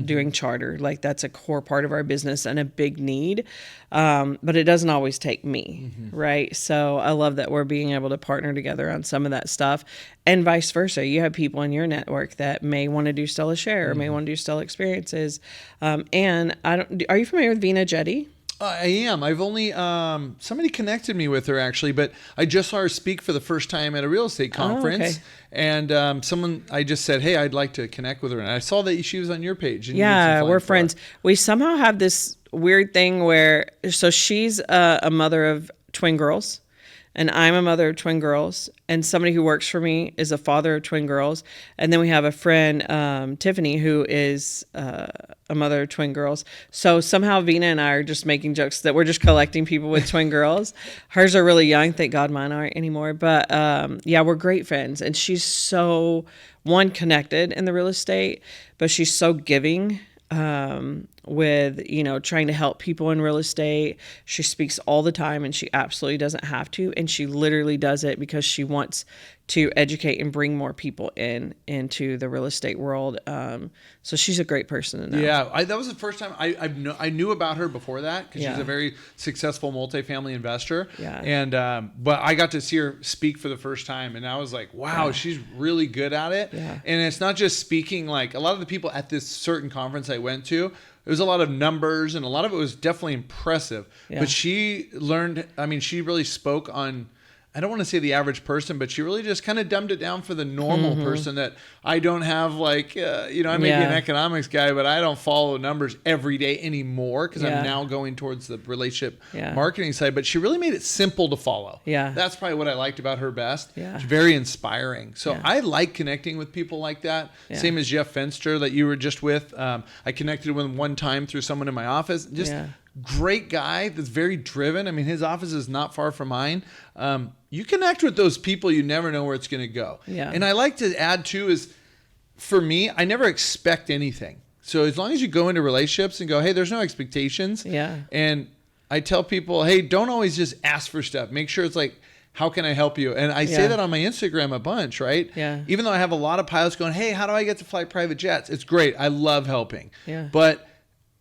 Speaker 1: doing charter. Like that's a core part of our business and a big need. But it doesn't always take me, right? So I love that we're being able to partner together on some of that stuff, and vice versa. You have people in your network that may want to do Stella Share or may want to do Stella Experiences. And are you familiar with Vina Jetty?
Speaker 3: I am. I've only, somebody connected me with her actually, but I just saw her speak for the first time at a real estate conference.
Speaker 1: Okay.
Speaker 3: And I just said, hey, I'd like to connect with her. And I saw that she was on your page. And
Speaker 1: Yeah, we're friends. We somehow have this weird thing where, so she's a mother of twin girls, and I'm a mother of twin girls, and somebody who works for me is a father of twin girls. And then we have a friend, Tiffany, who is a mother of twin girls. So somehow Vina and I are just making jokes that we're just collecting people with twin girls. Hers are really young. Thank God mine aren't anymore. But yeah, we're great friends. And she's so, connected in the real estate, but she's so giving. With, you know, trying to help people in real estate. She speaks all the time, and she absolutely doesn't have to. And she literally does it because she wants to educate and bring more people into the real estate world. So she's a great person to know.
Speaker 3: Yeah, that was the first time I knew about her before that, because she's a very successful multifamily investor.
Speaker 1: Yeah.
Speaker 3: And but I got to see her speak for the first time, and I was like, wow, she's really good at it.
Speaker 1: Yeah.
Speaker 3: And it's not just speaking. Like a lot of the people at this certain conference I went to, it was a lot of numbers, and a lot of it was definitely impressive. Yeah. But she learned, she really spoke on, I don't want to say the average person, but she really just kind of dumbed it down for the normal person that I don't have like, I may be an economics guy, but I don't follow numbers every day anymore because I'm now going towards the relationship marketing side. But she really made it simple to follow. Yeah. That's probably what I liked about her best. Yeah. It's very inspiring. So I like connecting with people like that. Yeah. Same as Jeff Fenster that you were just with. I connected with him one time through someone in my office. Just great guy that's very driven. I mean, his office is not far from mine. You connect with those people, you never know where it's going to go. Yeah. And I like to add too is, for me, I never expect anything. So as long as you go into relationships and go, hey, there's no expectations. Yeah. And I tell people, hey, don't always just ask for stuff. Make sure it's like, how can I help you? And I say that on my Instagram a bunch, right? Yeah. Even though I have a lot of pilots going, hey, how do I get to fly private jets? It's great. I love helping. Yeah. But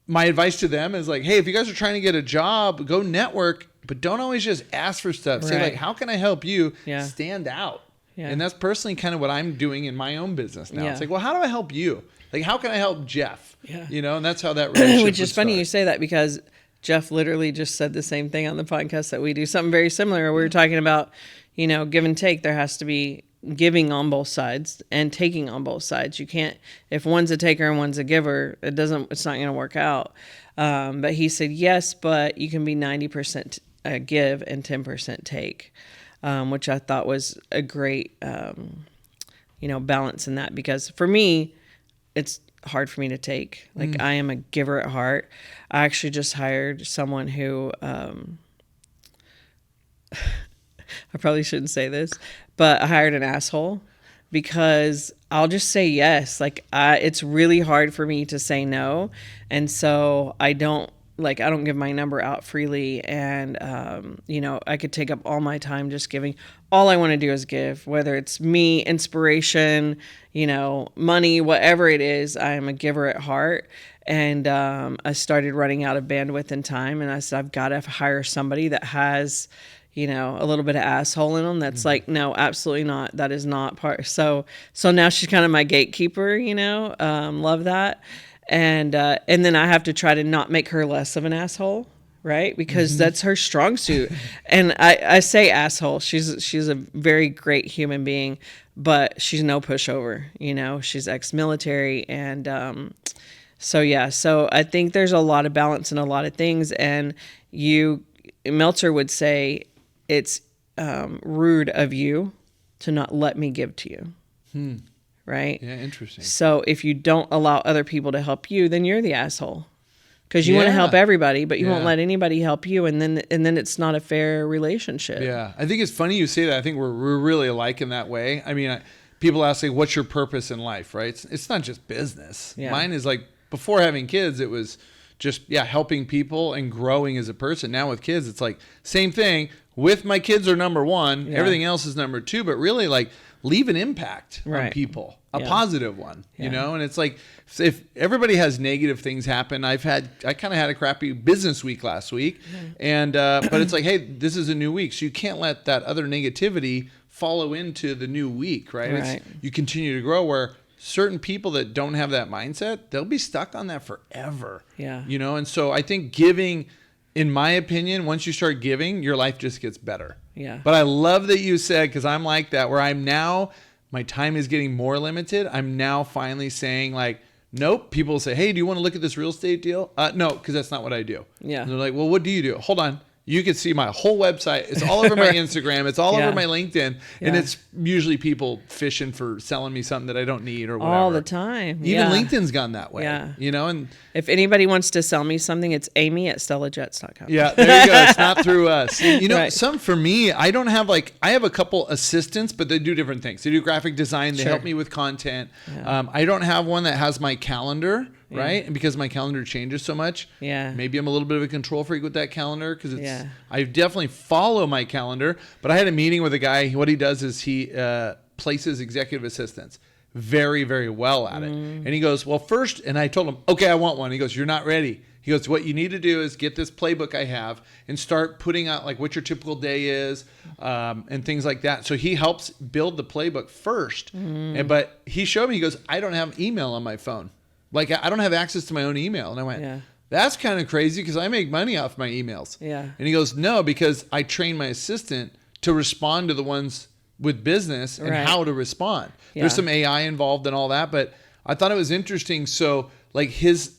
Speaker 3: my advice to them is like, hey, if you guys are trying to get a job, go network, but don't always just ask for stuff. Say like, how can I help you stand out? Yeah. And that's personally kind of what I'm doing in my own business now. It's like, well, how do I help you? Like, how can I help Jeff? Yeah. You know, and that's how that relationship
Speaker 1: Which is funny you say that, because Jeff literally just said the same thing on the podcast that we do. Something very similar. We were talking about, give and take. There has to be giving on both sides and taking on both sides. You can't, if one's a taker and one's a giver, it's not going to work out. But he said, yes, but you can be 90% give and 10% take, which I thought was a great, balance in that, because for me, it's hard for me to take. Like I am a giver at heart. I actually just hired someone who, I probably shouldn't say this, but I hired an asshole, because I'll just say yes. Like it's really hard for me to say no. And so I don't give my number out freely. And, I could take up all my time just giving. All I want to do is give, whether it's me, inspiration, money, whatever it is. I am a giver at heart. And I started running out of bandwidth and time. And I said, I've got to hire somebody that has, a little bit of asshole in them. That's like, no, absolutely not. That is not part. So now she's kind of my gatekeeper, love that. And then I have to try to not make her less of an asshole. Right. Because that's her strong suit. And I say asshole, she's a very great human being, but she's no pushover, she's ex-military. And, so I think there's a lot of balance in a lot of things. And Meltzer would say it's rude of you to not let me give to you. Right?
Speaker 3: Yeah, interesting.
Speaker 1: So if you don't allow other people to help you, then you're the asshole. Because you want to help everybody, but you won't let anybody help you, and then it's not a fair relationship.
Speaker 3: Yeah, I think it's funny you say that. I think we're really alike in that way. I mean, people ask, like, what's your purpose in life, right? It's not just business. Yeah. Mine is like, before having kids, it was just, helping people and growing as a person. Now with kids, it's like, same thing. With my kids are number one. Yeah. Everything else is number two. But really, like, leave an impact on people, a positive one, and it's like, if everybody has negative things happen, I kind of had a crappy business week last week, and but it's like, hey, this is a new week, so you can't let that other negativity follow into the new week, right? You continue to grow, where certain people that don't have that mindset, they'll be stuck on that forever. And so I think giving, in my opinion, once you start giving, your life just gets better. But I love that you said, because I'm like that, where I'm now, my time is getting more limited. I'm now finally saying, like, nope. People say, hey, do you want to look at this real estate deal? No, because that's not what I do. And they're like, well, what do you do? Hold on. You can see my whole website. It's all over my Instagram. It's all over my LinkedIn. And it's usually people fishing for selling me something that I don't need or whatever.
Speaker 1: All the time.
Speaker 3: Even LinkedIn's gone that way. And
Speaker 1: if anybody wants to sell me something, it's amy@stellajets.com.
Speaker 3: Yeah, there you go. It's not through us. Some for me, I don't have, like, I have a couple assistants, but they do different things. They do graphic design. They help me with content. I don't have one that has my calendar. Right. And because my calendar changes so much, maybe I'm a little bit of a control freak with that calendar, because I definitely follow my calendar. But I had a meeting with a guy. What he does is he places executive assistants very, very well at it. And he goes, well, first, and I told him, okay, I want one. He goes, you're not ready. He goes, what you need to do is get this playbook I have and start putting out, like, what your typical day is, and things like that. So he helps build the playbook first. But he showed me, he goes, I don't have email on my phone. Like, I don't have access to my own email. And I went, that's kind of crazy, because I make money off my emails. And he goes, no, because I train my assistant to respond to the ones with business and how to respond. There's some AI involved and all that, but I thought it was interesting. So, like, his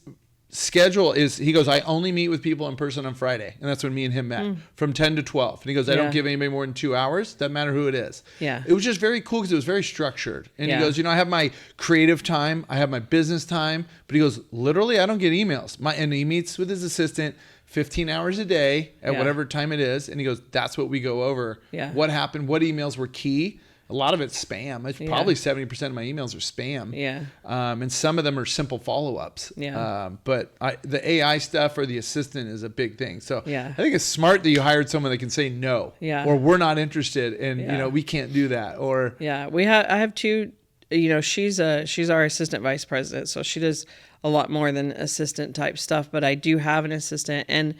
Speaker 3: schedule is, he goes, I only meet with people in person on Friday. And that's when me and him met, from 10 to 12. And he goes, I don't give anybody more than 2 hours. Doesn't matter who it is. It was just very cool, because it was very structured. And he goes, I have my creative time. I have my business time. But he goes, literally, I don't get emails. And he meets with his assistant 15 hours a day at whatever time it is. And he goes, that's what we go over. What happened? What emails were key? A lot of it's spam. It's probably 70% of my emails are spam. And some of them are simple follow-ups. But the AI stuff or the assistant is a big thing. So I think it's smart that you hired someone that can say no. Or we're not interested, and we can't do that. Or
Speaker 1: I have two. She's our assistant vice president, so she does a lot more than assistant type stuff. But I do have an assistant, and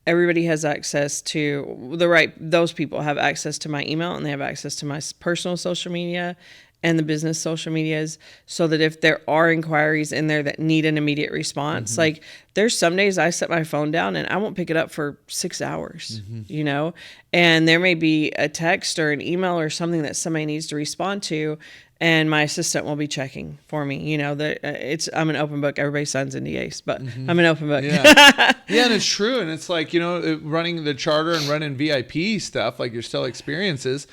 Speaker 1: everybody has access to those people have access to my email, and they have access to my personal social media and the business social medias, so that if there are inquiries in there that need an immediate response, like, there's some days I set my phone down and I won't pick it up for 6 hours, and there may be a text or an email or something that somebody needs to respond to, and my assistant will be checking for me. I'm an open book. Everybody signs NDAs, but I'm an open book.
Speaker 3: And it's true. And it's like, running the charter and running VIP stuff, like your Stella Experiences.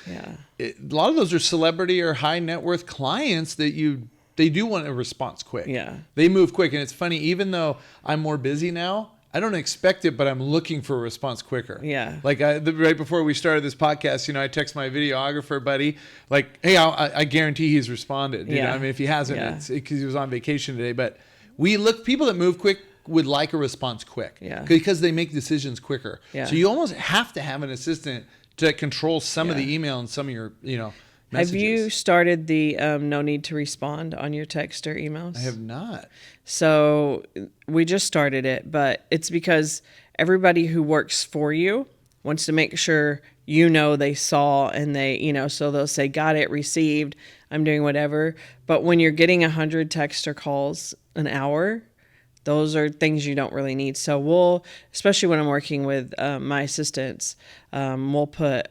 Speaker 3: A lot of those are celebrity or high net worth clients that they do want a response quick. They move quick. And it's funny, even though I'm more busy now, I don't expect it, but I'm looking for a response quicker. Like, right before we started this podcast, I text my videographer buddy, like, hey, I guarantee he's responded. I mean, if he hasn't, it's because he was on vacation today. But people that move quick would like a response quick. Because they make decisions quicker. So you almost have to have an assistant to control some of the email and some of your, messages.
Speaker 1: Have you started the no need to respond on your text or emails?
Speaker 3: I have not.
Speaker 1: So we just started it, but it's because everybody who works for you wants to make sure they saw, and they, so they'll say, got it, received, I'm doing whatever. But when you're getting 100 texts or calls an hour, those are things you don't really need. So especially when I'm working with my assistants, we'll put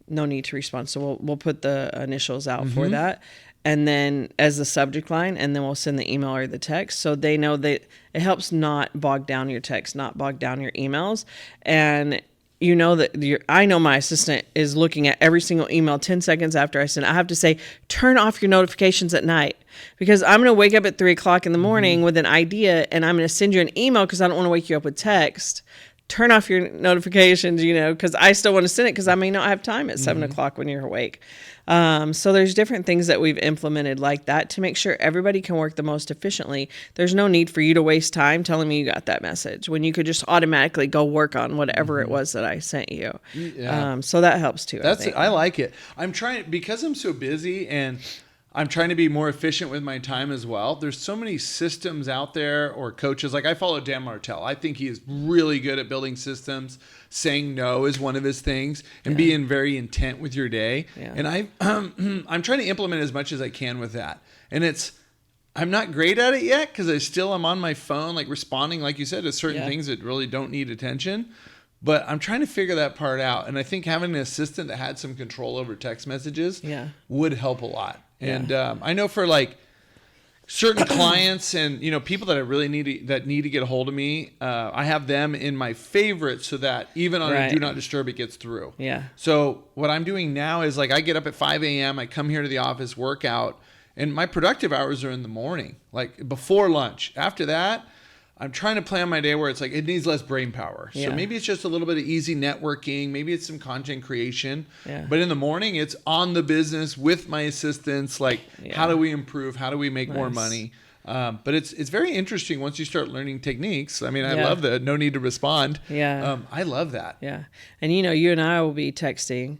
Speaker 1: no need to respond. So we'll put the initials out for that, and then as the subject line, and then we'll send the email or the text, so they know that it helps not bog down your text, not bog down your emails. And I know my assistant is looking at every single email 10 seconds after I send. I have to say, turn off your notifications at night, because I'm going to wake up at 3:00 in the morning with an idea, and I'm going to send you an email because I don't want to wake you up with text. Turn off your notifications, because I still want to send it, because I may not have time at 7:00 when you're awake. So there's different things that we've implemented like that to make sure everybody can work the most efficiently. There's no need for you to waste time telling me you got that message when you could just automatically go work on whatever it was that I sent you.
Speaker 3: Yeah.
Speaker 1: So that helps too.
Speaker 3: I like it. I'm trying, because I'm so busy, and I'm trying to be more efficient with my time as well. There's so many systems out there, or coaches. Like, I follow Dan Martell. I think he is really good at building systems. Saying no is one of his things, and being very intent with your day. Yeah. And I'm trying to implement as much as I can with that. And I'm not great at it yet, because I still am on my phone, like responding, like you said, to certain things that really don't need attention. But I'm trying to figure that part out. And I think having an assistant that had some control over text messages would help a lot. And I know for like certain clients and people that I really need to get a hold of me, I have them in my favorites, so that even on a do not disturb, it gets through. Yeah. So what I'm doing now is, like, I get up at 5 a.m. I come here to the office, work out, and my productive hours are in the morning, like before lunch. After that, I'm trying to plan my day where it's like it needs less brain power. So maybe it's just a little bit of easy networking. Maybe it's some content creation. Yeah. But in the morning, it's on the business with my assistants. Like, how do we improve? How do we make more money? But it's very interesting once you start learning techniques. I mean, I love the no need to respond. Yeah. I love that.
Speaker 1: Yeah. And you and I will be texting,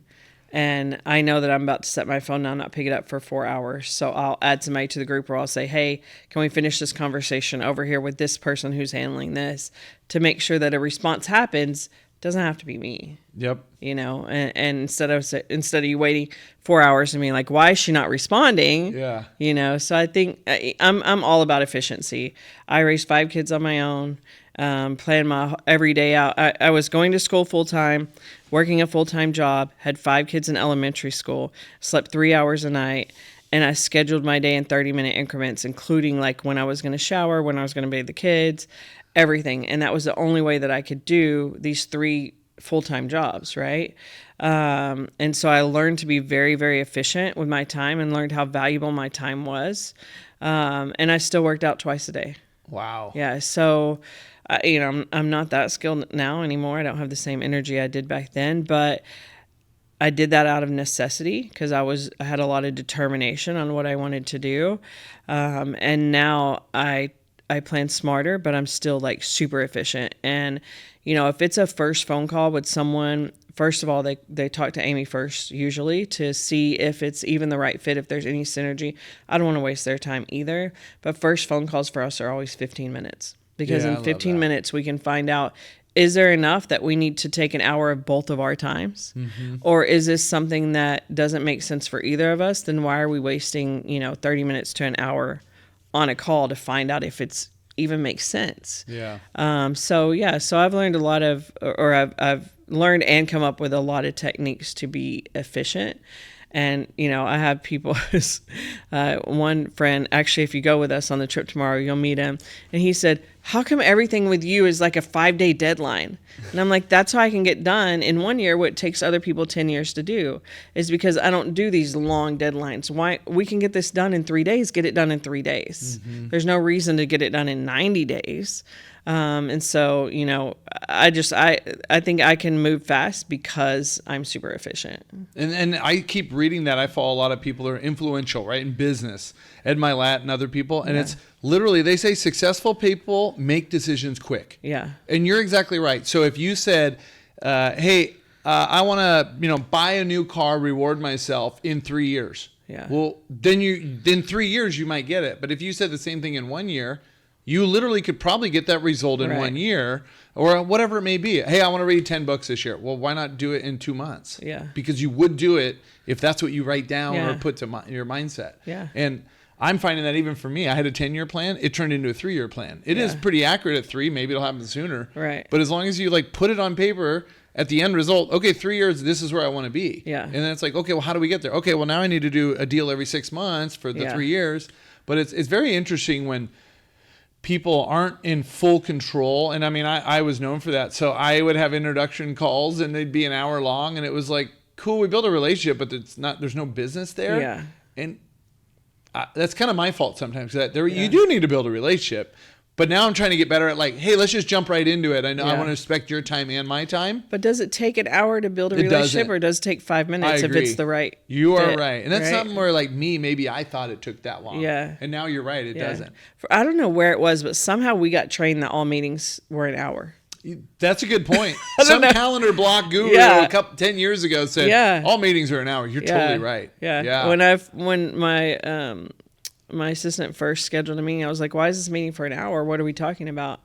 Speaker 1: and I know that I'm about to set my phone down, not pick it up for 4 hours. So I'll add somebody to the group, or I'll say, hey, can we finish this conversation over here with this person who's handling this, to make sure that a response happens. Doesn't have to be me. Yep. And instead of you waiting 4 hours and being like, why is she not responding? Yeah. So I think I'm all about efficiency. I raised 5 kids on my own. Planned my every day out. I was going to school full time, working a full time job, had 5 kids in elementary school, slept 3 hours a night, and I scheduled my day in 30-minute increments, including like when I was going to shower, when I was going to bathe the kids, everything. And that was the only way that I could do these 3 full-time jobs, right? And so I learned to be very, very efficient with my time, and learned how valuable my time was. And I still worked out twice a day. Wow. Yeah. So, I'm not that skilled now anymore. I don't have the same energy I did back then, but I did that out of necessity, because I had a lot of determination on what I wanted to do. And now I plan smarter, but I'm still like super efficient. And, if it's a first phone call with someone, first of all, they talk to Amy first, usually, to see if it's even the right fit, if there's any synergy. I don't want to waste their time either. But first phone calls for us are always 15 minutes. Because in 15 minutes, we can find out, is there enough that we need to take an hour of both of our times? Mm-hmm. Or is this something that doesn't make sense for either of us? Then why are we wasting, 30 minutes to an hour on a call to find out if it's even makes sense? Yeah. So I've learned a lot of, or I've learned and come up with a lot of techniques to be efficient. And, I have people, one friend, actually, if you go with us on the trip tomorrow, you'll meet him. And he said, how come everything with you is like a 5-day deadline? And I'm like, that's how I can get done in 1 year what it takes other people 10 years to do, is because I don't do these long deadlines. Why we can get this done in 3 days, get it done in 3 days. Mm-hmm. There's no reason to get it done in 90 days. And so, I think I can move fast because I'm super efficient.
Speaker 3: And I keep reading that. I follow a lot of people that are influential, right, in business, Ed Milat and other people. And it's literally, they say successful people make decisions quick. Yeah. And you're exactly right. So if you said, hey, I want to, buy a new car, reward myself in 3 years. Yeah. Well, then 3 years, you might get it. But if you said the same thing in 1 year, You literally could probably get that result in
Speaker 1: Right.
Speaker 3: 1 year or whatever it may be. Hey, I want to read 10 books this year. Well, why not do it in 2 months?
Speaker 1: Yeah.
Speaker 3: Because you would do it if that's what you write down
Speaker 1: Yeah.
Speaker 3: or put to your mindset.
Speaker 1: Yeah.
Speaker 3: And I'm finding that even for me, I had a 10-year plan. It turned into a 3-year plan. It is pretty accurate at 3. Maybe it'll happen sooner.
Speaker 1: Right.
Speaker 3: But as long as you like put it on paper at the end result, okay, 3 years, this is where I want to be.
Speaker 1: Yeah.
Speaker 3: And then it's like, okay, well, how do we get there? Okay, well, now I need to do a deal every 6 months for the 3 years. But it's very interesting when people aren't in full control. And I mean, I was known for that. So I would have introduction calls and they'd be an hour long. And it was like, cool, we built a relationship, but there's no business there.
Speaker 1: Yeah.
Speaker 3: And that's kind of my fault sometimes. You do need to build a relationship. But now I'm trying to get better at like, hey, let's just jump right into it. I know I want to respect your time and my time.
Speaker 1: But does it take an hour to build a
Speaker 3: It
Speaker 1: relationship,
Speaker 3: doesn't.
Speaker 1: or does it take 5 minutes if
Speaker 3: agree.
Speaker 1: it's the right
Speaker 3: You are
Speaker 1: fit,
Speaker 3: right. And that's
Speaker 1: right?
Speaker 3: something where like maybe I thought it took that long.
Speaker 1: Yeah.
Speaker 3: And now you're right. It doesn't.
Speaker 1: I don't know where it was, but somehow we got trained that all meetings were an hour.
Speaker 3: That's a good point. Some calendar block guru
Speaker 1: Yeah.
Speaker 3: 10 years ago said all meetings are an hour. You're totally right.
Speaker 1: Yeah. When my assistant first scheduled a meeting, I was like, why is this meeting for an hour? What are we talking about?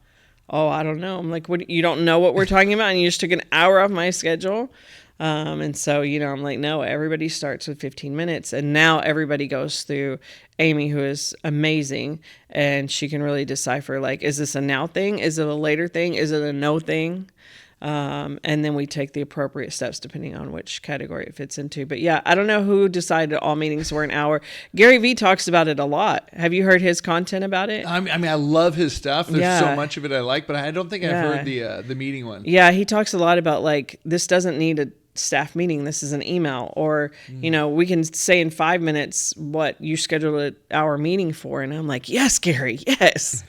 Speaker 1: Oh, I don't know. I'm like, what? You don't know what we're talking about? And you just took an hour off my schedule? And so, I'm like, no, everybody starts with 15 minutes. And now everybody goes through Amy, who is amazing. And she can really decipher, like, is this a now thing? Is it a later thing? Is it a no thing? And then we take the appropriate steps depending on which category it fits into. But yeah, I don't know who decided all meetings were an hour. Gary Vee talks about it a lot. Have you heard his content about it?
Speaker 3: I mean, I love his stuff. There's so much of it I like, but I don't think I've heard the meeting one.
Speaker 1: Yeah, he talks a lot about like, this doesn't need a staff meeting. This is an email, or, we can say in 5 minutes what you scheduled an hour meeting for. And I'm like, yes, Gary, yes.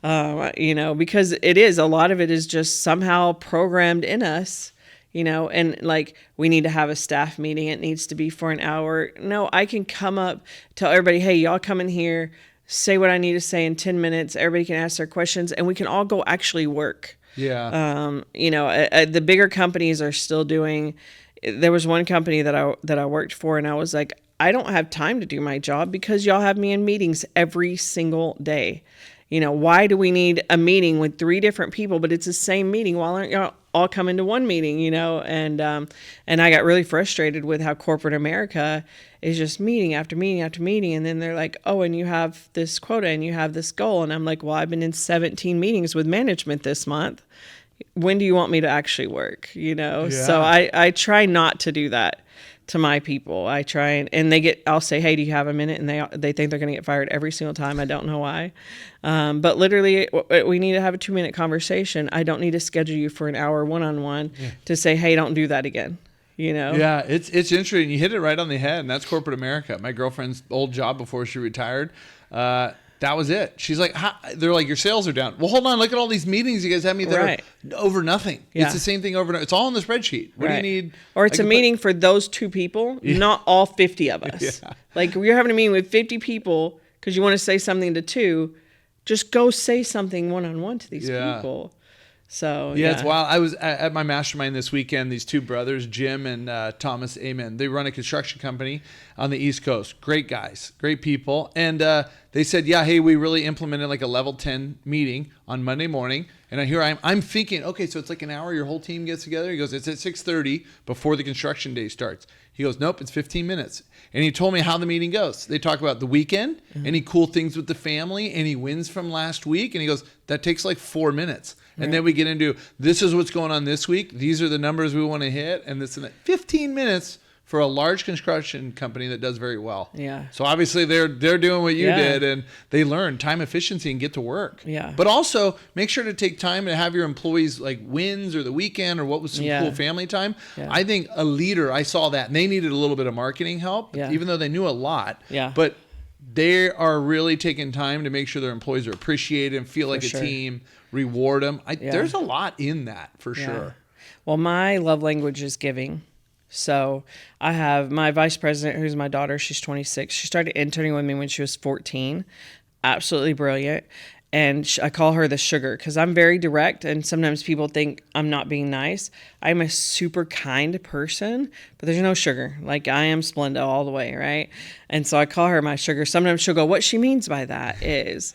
Speaker 1: Because a lot of it is just somehow programmed in us, and like, we need to have a staff meeting. It needs to be for an hour. No, I can come up, tell everybody, hey, y'all come in here, say what I need to say in 10 minutes. Everybody can ask their questions and we can all go actually work.
Speaker 3: Yeah.
Speaker 1: The bigger companies are still doing. There was one company that I worked for, and I was like, I don't have time to do my job because y'all have me in meetings every single day. Why do we need a meeting with 3 different people, but it's the same meeting? Why aren't y'all all come into one meeting? And I got really frustrated with how corporate America is just meeting after meeting after meeting. And then they're like, oh, and you have this quota and you have this goal. And I'm like, well, I've been in 17 meetings with management this month. When do you want me to actually work? So I try not to do that to my people. I try and I'll say, hey, do you have a minute? And they think they're going to get fired every single time. I don't know why. But literally we need to have a 2-minute conversation. I don't need to schedule you for an hour one-on-one to say, hey, don't do that again.
Speaker 3: Yeah, it's interesting. You hit it right on the head, and that's corporate America. My girlfriend's old job before she retired, that was it. She's like, they're like, your sales are down. Well, hold on, look at all these meetings you guys have me that are over nothing. Yeah. It's the same thing over and over. It's all in the spreadsheet. What do you need?
Speaker 1: Or it's a meeting for those 2 people, not all 50 of us. Yeah. Like, you're having a meeting with 50 people because you want to say something to 2. Just go say something one-on-one to these people. So
Speaker 3: it's wild. I was at my mastermind this weekend. These 2 brothers, Jim and Thomas Amen, they run a construction company on the East Coast. Great guys, great people. And they said, hey, we really implemented like a level 10 meeting on Monday morning. And I'm thinking, okay, so it's like an hour, your whole team gets together. He goes, it's at 6:30 before the construction day starts. He goes, nope, it's 15 minutes. And he told me how the meeting goes. They talk about the weekend, any cool things with the family, any wins from last week. And he goes, that takes like 4 minutes. And then we get into, this is what's going on this week. These are the numbers we want to hit. And this and that. 15 minutes for a large construction company that does very well. Yeah. So obviously they're doing what you did, and they learn time efficiency and get to work. Yeah. But also make sure to take time to have your employees like wins or the weekend or what was some cool family time. Yeah. I think a leader, I saw that, and they needed a little bit of marketing help, even though they knew a lot. Yeah. But they are really taking time to make sure their employees are appreciated and feel like a team, reward them. There's a lot in that for sure.
Speaker 1: Well, my love language is giving. So I have my vice president, who's my daughter. She's 26. She started interning with me when she was 14. Absolutely brilliant. And I call her the sugar because I'm very direct. And sometimes people think I'm not being nice. I'm a super kind person, but there's no sugar. Like, I am Splenda all the way, right? And so I call her my sugar. Sometimes she'll go, what she means by that is...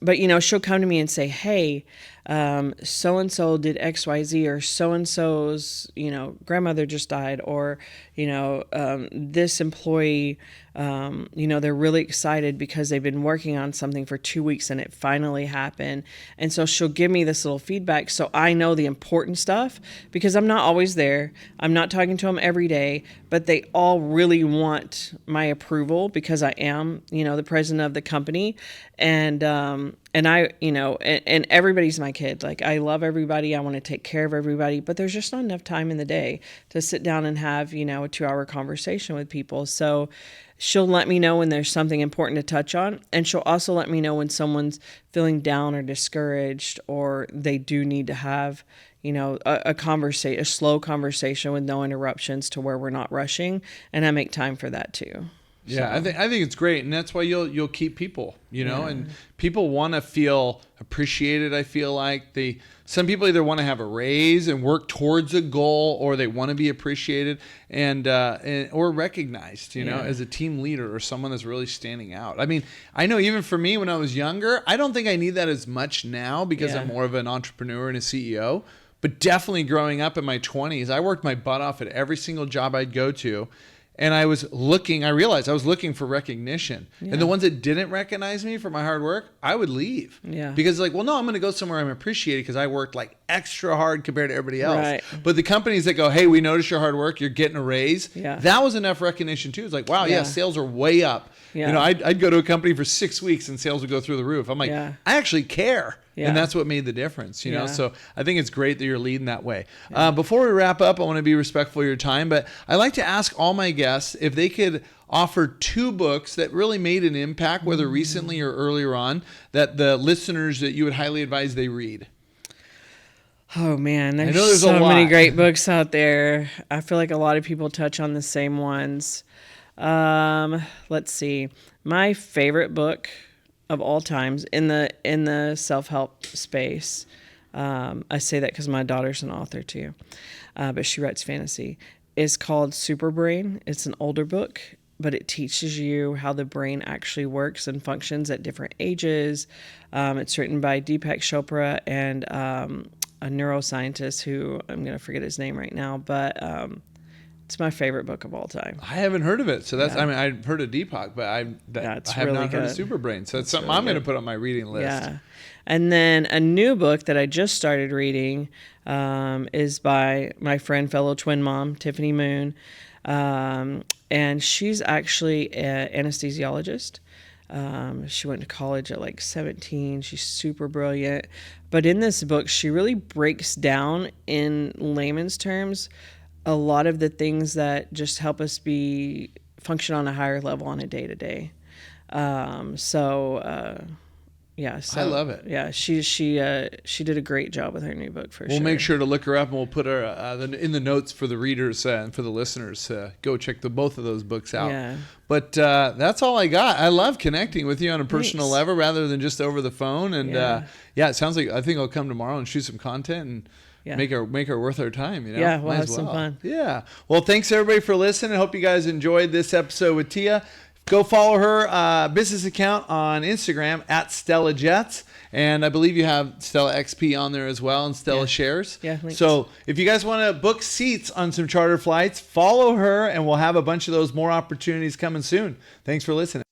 Speaker 1: but she'll come to me and say, hey, so and so did XYZ, or so and so's grandmother just died, or this employee, they're really excited because they've been working on something for 2 weeks and it finally happened. And so she'll give me this little feedback so I know the important stuff, because I'm not always there. I'm not talking to them every day, but they all really want my approval because I am, the president of the company. And I, and everybody's my kid. Like, I love everybody. I want to take care of everybody, but there's just not enough time in the day to sit down and have, a 2-hour conversation with people. So she'll let me know when there's something important to touch on. And she'll also let me know when someone's feeling down or discouraged, or they do need to have, a slow conversation with no interruptions to where we're not rushing. And I make time for that too.
Speaker 3: Yeah, so. I think it's great, and that's why you'll keep people, and people want to feel appreciated. I feel like some people either want to have a raise and work towards a goal, or they want to be appreciated and or recognized, as a team leader or someone that's really standing out. I mean, I know even for me when I was younger, I don't think I need that as much now because I'm more of an entrepreneur and a CEO. But definitely growing up in my 20s, I worked my butt off at every single job I'd go to. And I realized I was looking for recognition. Yeah. And the ones that didn't recognize me for my hard work, I would leave. Yeah. Because I'm going to go somewhere I'm appreciated because I worked like extra hard compared to everybody else. Right. But the companies that go, hey, we noticed your hard work, you're getting a raise. Yeah. That was enough recognition too. It's like, wow, sales are way up. Yeah. I'd go to a company for 6 weeks and sales would go through the roof. I'm like, I actually care. Yeah. And that's what made the difference, know? So I think it's great that you're leading that way. Yeah. Before we wrap up, I want to be respectful of your time, but I like to ask all my guests if they could offer 2 books that really made an impact, whether recently or earlier on, that the listeners that you would highly advise they read.
Speaker 1: Oh man, there's so many great books out there. I feel like a lot of people touch on the same ones. Let's see. My favorite book of all times in the self-help space. I say that because my daughter's an author too, but she writes fantasy. It's called Super Brain. It's an older book, but it teaches you how the brain actually works and functions at different ages. It's written by Deepak Chopra and a neuroscientist who I'm going to forget his name right now, but it's my favorite book of all time.
Speaker 3: I haven't heard of it. So that's, I've heard of Deepak, but I have not heard of Super Brain. So it's something really I'm going to put on my reading list. Yeah.
Speaker 1: And then a new book that I just started reading is by my friend, fellow twin mom, Tiffany Moon. And she's actually an anesthesiologist. She went to college at like 17. She's super brilliant. But in this book, she really breaks down in layman's terms a lot of the things that just help us function on a higher level on a day-to-day. Yeah, so
Speaker 3: I love it.
Speaker 1: Yeah, she did a great job with her new book for sure.
Speaker 3: We'll make sure to look her up, and we'll put her in the notes for the readers and for the listeners. Go check both of those books out. Yeah. But that's all I got. I love connecting with you on a personal level rather than just over the phone. And it sounds like I think I'll come tomorrow and shoot some content and make her worth our time.
Speaker 1: Yeah, we'll have some fun.
Speaker 3: Yeah. Well, thanks everybody for listening. I hope you guys enjoyed this episode with Tia. Go follow her business account on Instagram at Stella Jets. And I believe you have Stella XP on there as well, and Stella Shares.
Speaker 1: Yeah, links.
Speaker 3: So if you guys want to book seats on some charter flights, follow her, and we'll have a bunch of those more opportunities coming soon. Thanks for listening.